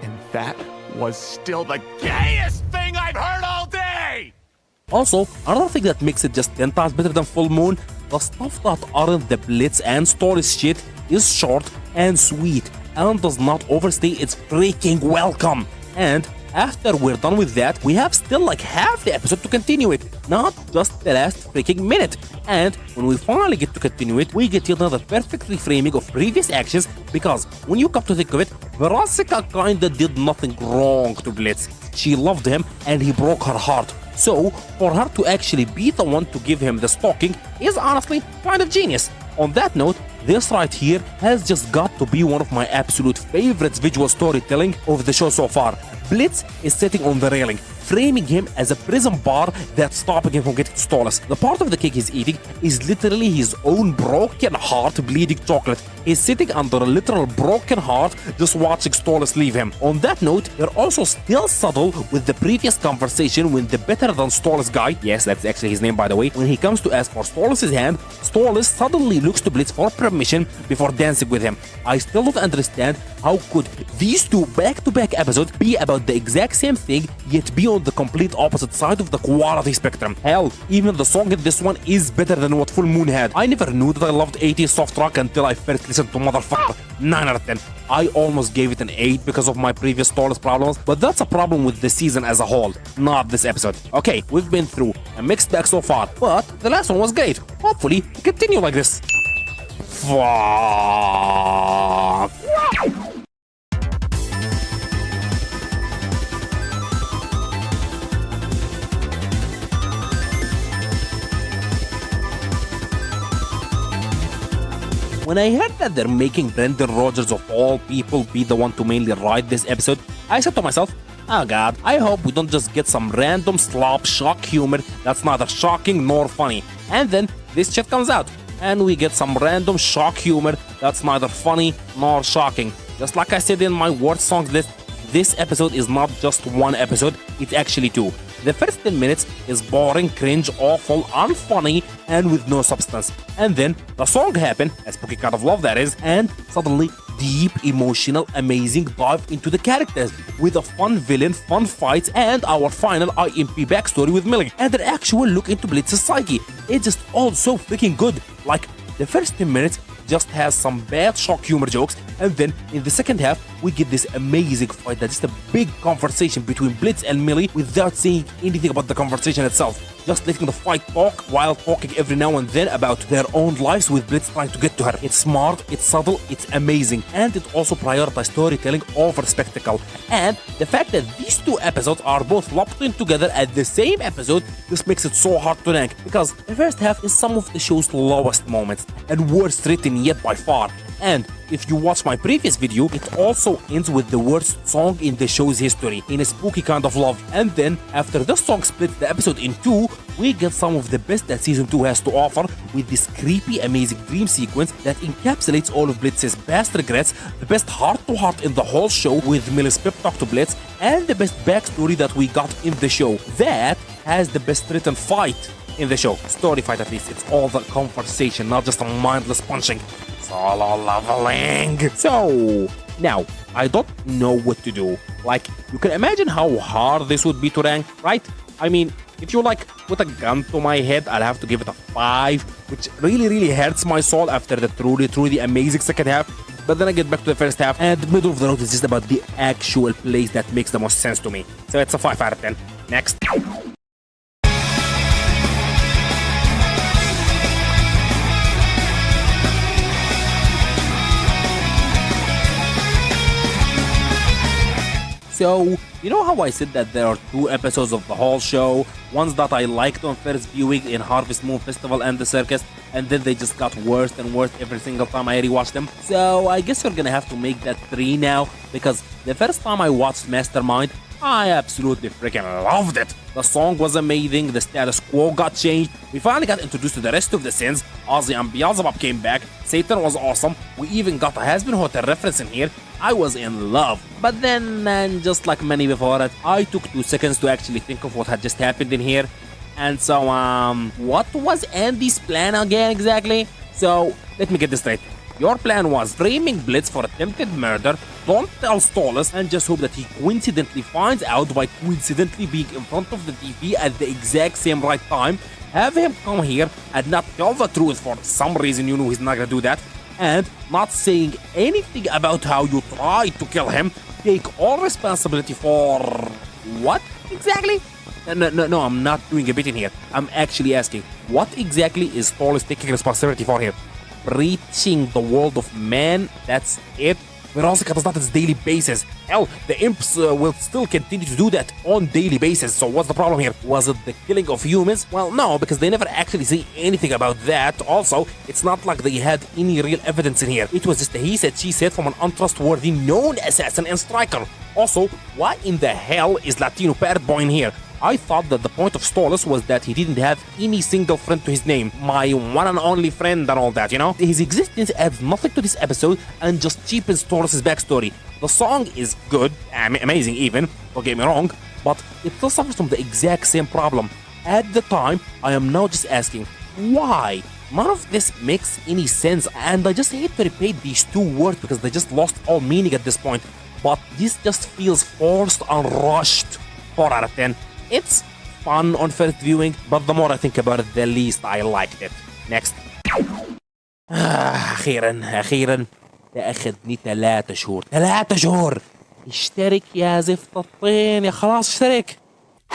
and that was still the gayest thing I've heard all day! Also, another thing that makes it just 10 times better than Full Moon, the stuff that aren't the Blitz and Stories shit is short and sweet and does not overstay its freaking welcome. And after we're done with that, we have still like half the episode to continue it, not just the last freaking minute. And when we finally get to continue it, we get yet another perfect reframing of previous actions, because when you come to think of it, Verosika kinda did nothing wrong to Blitz. She loved him and he broke her heart. So, for her to actually be the one to give him the stalking is honestly kind of genius. On that note, this right here has just got to be one of my absolute favorites visual storytelling of the show so far. Blitz is sitting on the railing, framing him as a prison bar that's stopping him from getting to Stolas. The part of the cake he's eating is literally his own broken heart bleeding chocolate. He's sitting under a literal broken heart just watching Stolas leave him. On that note, they're also still subtle with the previous conversation when the better than Stolas guy, yes that's actually his name by the way, when he comes to ask for Stolas' hand, Stolas suddenly looks to Blitz for permission before dancing with him. I still don't understand how could these two back-to-back episodes be about the exact same thing yet be on the complete opposite side of the quality spectrum. Hell, even the song in this one is better than what Full Moon had. I never knew that I loved 80s soft rock until I first listened to Motherfucker. 9 out of 10. I almost gave it an 8 because of my previous Stolas problems, but that's a problem with the season as a whole, not this episode. Okay, we've been through a mixed bag so far, but the last one was great. Hopefully, we continue like this. Fuck. When I heard that they're making Brendan Rogers of all people be the one to mainly write this episode, I said to myself, oh god, I hope we don't just get some random slop shock humor that's neither shocking nor funny. And then this shit comes out, and we get some random shock humor that's neither funny nor shocking. Just like I said in my worst songs list, this episode is not just one episode, it's actually two. The first 10 minutes is boring, cringe, awful, unfunny, and with no substance. And then the song happened, a spooky kind of love that is, and suddenly deep, emotional, amazing dive into the characters with a fun villain, fun fights, and our final IMP backstory with Millie, and an actual look into Blitz's psyche. It's just all so freaking good. Like, the first 10 minutes just has some bad shock humor jokes, and then in the second half we get this amazing fight that's just a big conversation between Blitz and Millie without saying anything about the conversation itself, just letting the fight talk while talking every now and then about their own lives with Blitz trying to get to her. It's smart, it's subtle, it's amazing, and it also prioritizes storytelling over spectacle. And the fact that these two episodes are both lumped in together at the same episode just makes it so hard to rank, because the first half is some of the show's lowest moments and worst written yet by far. And if you watch my previous video, it also ends with the worst song in the show's history, in a spooky kind of love. And then, after this song splits the episode in two, we get some of the best that Season 2 has to offer with this creepy, amazing dream sequence that encapsulates all of Blitz's past regrets, the best heart-to-heart in the whole show with Millie's pep talk to Blitz, and the best backstory that we got in the show. That has the best written fight in the show. Story fight at least. It's all the conversation, not just a mindless punching. Solo leveling. So, now, I don't know what to do. Like, you can imagine how hard this would be to rank, right? I mean, if you like put a gun to my head, I'll have to give it a 5, which really hurts my soul after the truly amazing second half. But then I get back to the first half, and the middle of the road is just about the actual place that makes the most sense to me. So it's a 5 out of 10. Next. So, you know how I said that there are 2 episodes of the whole show? Ones that I liked on first viewing in Harvest Moon Festival and the Circus, and then they just got worse and worse every single time I rewatched them. So, I guess we're gonna have to make that 3 now, because the first time I watched Mastermind, I absolutely freaking loved it. The song was amazing, the status quo got changed, we finally got introduced to the rest of the sins, Ozzie and Vivziepop came back, Satan was awesome, we even got a Has Been Hotel reference in here. I was in love. But then, man, just like many before it, I took 2 seconds to actually think of what had just happened in here. And so, what was Andy's plan again exactly? So, let me get this straight. Your plan was framing Blitz for attempted murder, don't tell Stolas, and just hope that he coincidentally finds out by coincidentally being in front of the TV at the exact same right time, have him come here and not tell the truth for some reason you know he's not gonna do that, and not saying anything about how you tried to kill him, take all responsibility for... what exactly? No, I'm not doing a bit in here. I'm actually asking, what exactly is Stolas taking responsibility for here? Reaching the world of man, that's it? Veronica does not on a daily basis. Hell, the imps will still continue to do that on daily basis, so what's the problem here? Was it the killing of humans? Well, no, because they never actually say anything about that. Also, it's not like they had any real evidence in here. It was just a he said, she said from an untrustworthy known assassin and striker. Also, why in the hell is Latino parrot boy in here? I thought that the point of Stolas was that he didn't have any single friend to his name, my one and only friend and all that, you know? His existence adds nothing to this episode and just cheapens Stolas' backstory. The song is good, amazing even, don't get me wrong, but it still suffers from the exact same problem. At the time, I am now just asking, why? None of this makes any sense, and I just hate to repeat these 2 words because they just lost all meaning at this point, but this just feels forced and rushed. 4 out of 10. It's fun on first viewing, but the more I think about it, the least I liked it. Next. أخيرا ده أخدني 3 شهور. 3 شهور! اشترك يا زفت الطين يا خلاص اشترك!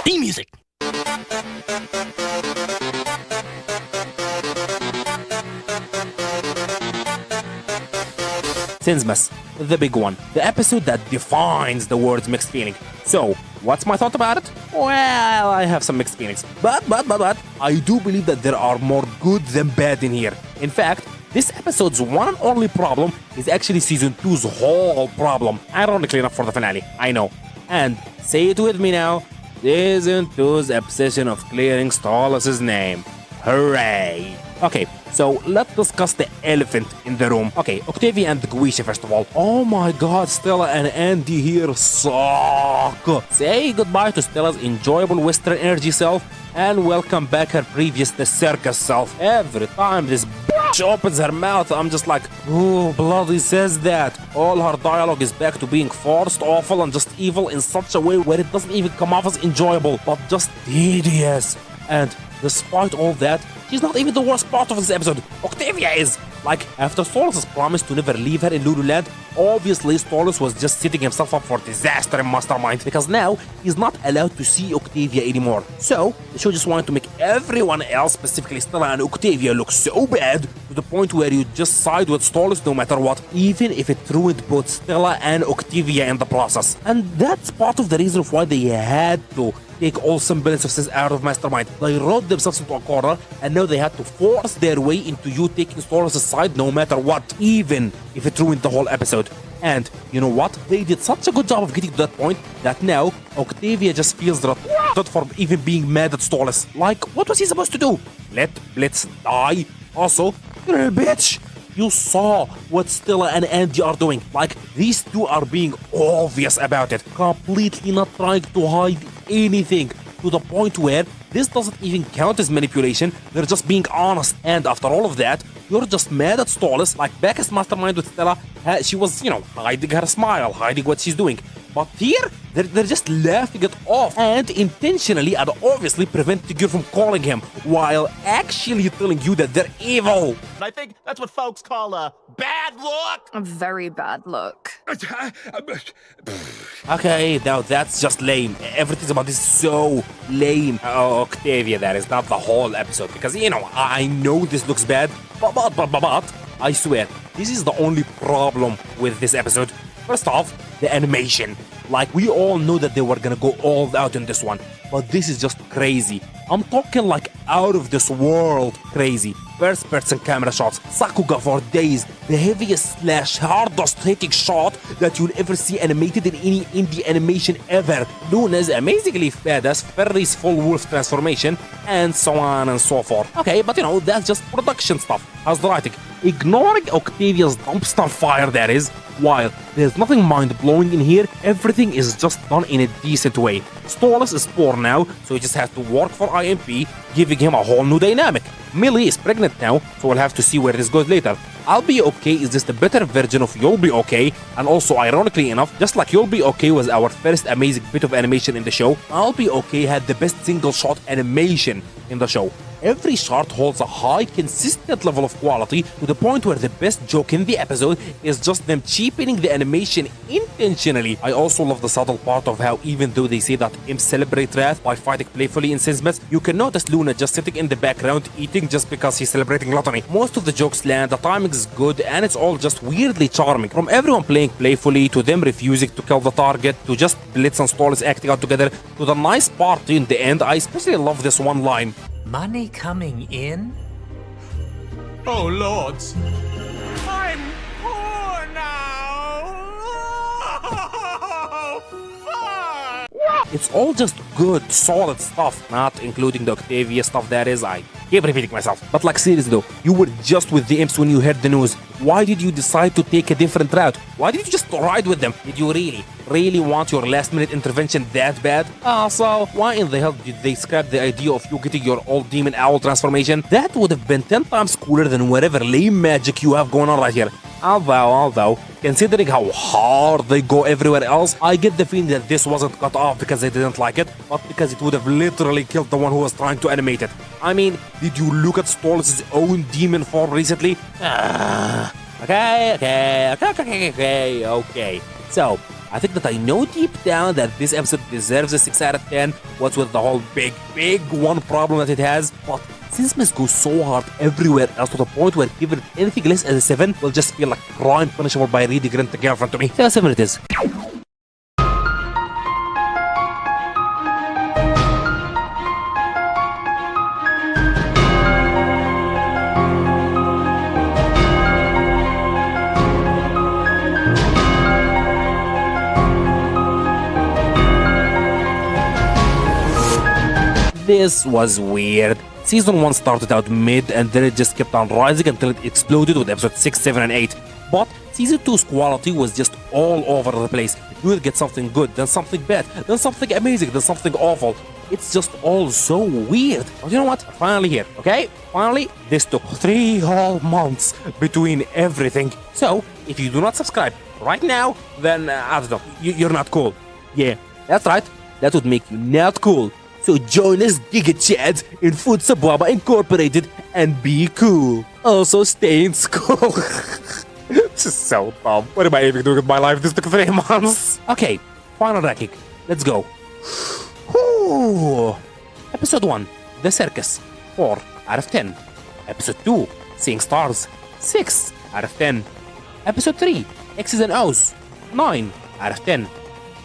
Theme music! Sinsmas, the big one. The episode that defines the word's mixed feeling. So, what's my thought about it? Well, I have some mixed feelings. But, I do believe that there are more good than bad in here. In fact, this episode's one and only problem is actually Season 2's whole problem. Ironically enough for the finale, I know. And, say it with me now, Season 2's obsession of clearing Stolas' name. Hooray! Okay, so let's discuss the elephant in the room. Okay, Octavia and Guisha first of all. Oh my god, Stella and Andy here suck. Say goodbye to Stella's enjoyable Western energy self and welcome back her previous the Circus self. Every time this bitch opens her mouth, I'm just like, oh, bloody says that. All her dialogue is back to being forced, awful, and just evil in such a way where it doesn't even come off as enjoyable, but just tedious. And despite all that, she's not even the worst part of this episode. Octavia is. Like, after Stolas' promise to never leave her in Loo Loo Land, obviously Stolas was just setting himself up for disaster in Mastermind, because now he's not allowed to see Octavia anymore. So, the show just wanted to make everyone else, specifically Stella and Octavia, look so bad to the point where you just side with Stolas no matter what, even if it ruined both Stella and Octavia in the process. And that's part of the reason why they had to take all semblances out of Mastermind. They wrote themselves into a corner, and now they had to force their way into you taking Stolas' side no matter what, even if it ruined the whole episode. And you know what? They did such a good job of getting to that point that now Octavia just feels retarded for even being mad at Stolas. Like, what was he supposed to do? Let Blitz die? Also, you're a bitch! You saw what Stella and Andy are doing. Like, these 2 are being obvious about it. Completely not trying to hide anything. To the point where this doesn't even count as manipulation. They're just being honest. And after all of that, you're just mad at Stolas. Like back as Mastermind with Stella, she was, hiding her smile, hiding what she's doing. But here, they're just laughing it off and intentionally and obviously preventing you from calling him while actually telling you that they're evil. I think that's what folks call a bad look. A very bad look. Okay, now that's just lame. Everything about this is so lame. Octavia, that is not the whole episode because, I know this looks bad, but I swear, this is the only problem with this episode. First off, the animation. Like, we all knew that they were gonna go all out in this one, but this is just crazy. I'm talking like out of this world crazy. First person camera shots, Sakuga for days, the heaviest slash hardest hitting shot that you'll ever see animated in any indie animation ever. Luna's amazingly badass Fairy's full wolf transformation, and so on and so forth. Okay, but you know, that's just production stuff. How's the writing? Ignoring Octavia's dumpster fire, that is, while there's nothing mind-blowing in here, everything is just done in a decent way. Stolas is poor now, so he just has to work for IMP, giving him a whole new dynamic. Millie is pregnant now, so we'll have to see where this goes later. I'll Be Okay is just a better version of You'll Be Okay, and also ironically enough, just like You'll Be Okay was our first amazing bit of animation in the show, I'll Be Okay had the best single shot animation in the show. Every shot holds a high, consistent level of quality to the point where the best joke in the episode is just them cheapening the animation intentionally. I also love the subtle part of how even though they say that imps celebrate wrath by fighting playfully in Sinsmas, you can notice Luna just sitting in the background eating just because he's celebrating gluttony. Most of the jokes land, the timing is good, and it's all just weirdly charming. From everyone playing playfully, to them refusing to kill the target, to just Blitz and Stolas acting out together, to the nice party in the end. I especially love this one line. Money coming in? Oh, lords. I'm poor now. Oh, fuck. It's all just good, solid stuff, not including the Octavia stuff, that is. I keep repeating myself. But like, seriously though, you were just with the imps when you heard the news. Why did you decide to take a different route? Why did you just ride with them? Did you really want your last minute intervention that bad? So why in the hell did they scrap the idea of you getting your old demon owl transformation? That would have been 10 times cooler than whatever lame magic you have going on right here. Although, considering how hard they go everywhere else, I get the feeling that this wasn't cut off because they didn't like it, but because it would have literally killed the one who was trying to animate it. I mean, did you look at Stolas' own demon form recently? Okay. So, I think that I know deep down that this episode deserves a 6 out of 10. What's with the whole big one problem that it has? But Sinsmas goes so hard everywhere else to the point where giving it anything less as a 7 will just feel like crime punishable by reading Rent a Girlfriend to me. So 7 it is. This was weird. Season 1 started out mid and then it just kept on rising until it exploded with episode 6, 7 and 8. But Season 2's quality was just all over the place. You would get something good, then something bad, then something amazing, then something awful. It's just all so weird. But you know what? Finally here, okay? Finally, this took 3 whole months between everything. So, if you do not subscribe right now, then I don't know, you're not cool. Yeah, that's right. That would make you not cool. So join us Giga Chad in Vivziepop Incorporated and be cool. Also stay in school. This is so dumb. What am I even doing with my life? This took 3 months. Okay, final ranking. Let's go. Whew. Episode 1, The Circus, 4 out of 10. Episode 2, Seeing Stars, 6 out of 10. Episode 3, Exes and Oohs, 9 out of 10.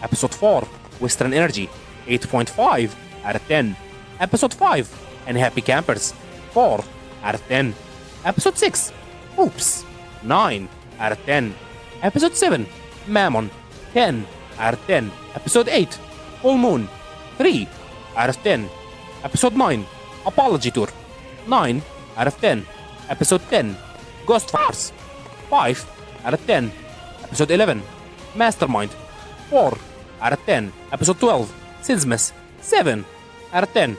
Episode 4, Western Energy, 8.5 out of 10. Episode 5, Unhappy Campers, 4 out of 10. Episode 6, Oops, 9 out of 10. Episode 7, Mammon, 10 out of 10. Episode 8, Full Moon, 3 out of 10. Episode 9, Apology Tour, 9 out of 10. Episode 10, Ghostf, 5 out of 10. Episode 11, Mastermind, 4 out of 10. Episode 12, Sinsmas, 7 out of 10.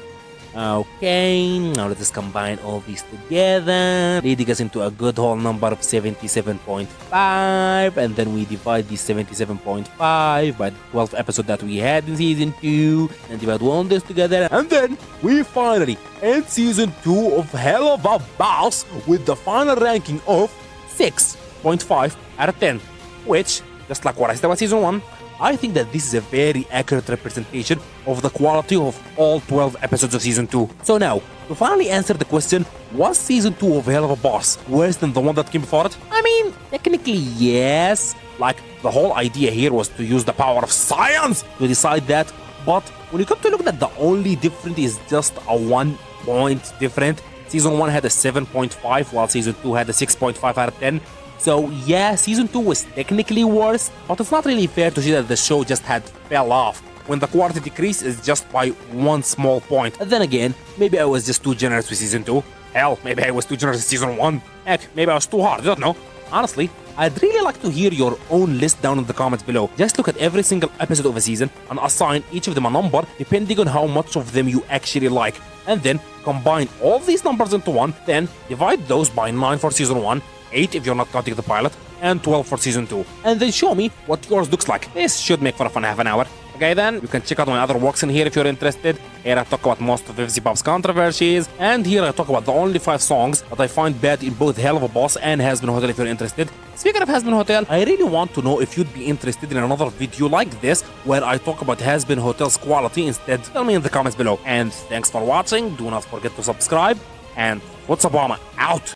Okay, now let us combine all these together, leading us into a good whole number of 77.5, and then we divide the 77.5 by the 12th episode that we had in Season 2, and divide all this together, and then we finally end Season 2 of Helluva Boss with the final ranking of 6.5 out of 10, which, just like what I said about Season 1, I think that this is a very accurate representation of the quality of all 12 episodes of Season 2. So now, to finally answer the question, was Season 2 of Helluva Boss worse than the one that came before it? I mean, technically yes. Like, the whole idea here was to use the power of science to decide that. But when you come to look at the only difference is just a 1 point different. Season 1 had a 7.5 while Season 2 had a 6.5 out of 10. So yeah, Season 2 was technically worse, but it's not really fair to see that the show just had fell off when the quality decrease is just by 1 small point. And then again, maybe I was just too generous with Season 2. Hell, maybe I was too generous with Season 1. Heck, maybe I was too hard, I don't know. Honestly, I'd really like to hear your own list down in the comments below. Just look at every single episode of a season and assign each of them a number depending on how much of them you actually like. And then combine all these numbers into one, then divide those by 9 for Season 1, 8 if you're not counting the pilot, and 12 for Season 2. And then show me what yours looks like. This should make for a fun half an hour. Okay then, you can check out my other works in here if you're interested. Here I talk about most of Vivziepop's controversies, and here I talk about the only 5 songs that I find bad in both Helluva Boss and Has-Been Hotel if you're interested. Speaking of Has-Been Hotel, I really want to know if you'd be interested in another video like this where I talk about Has-Been Hotel's quality instead. Tell me in the comments below. And thanks for watching, do not forget to subscribe, and Vivziepop out!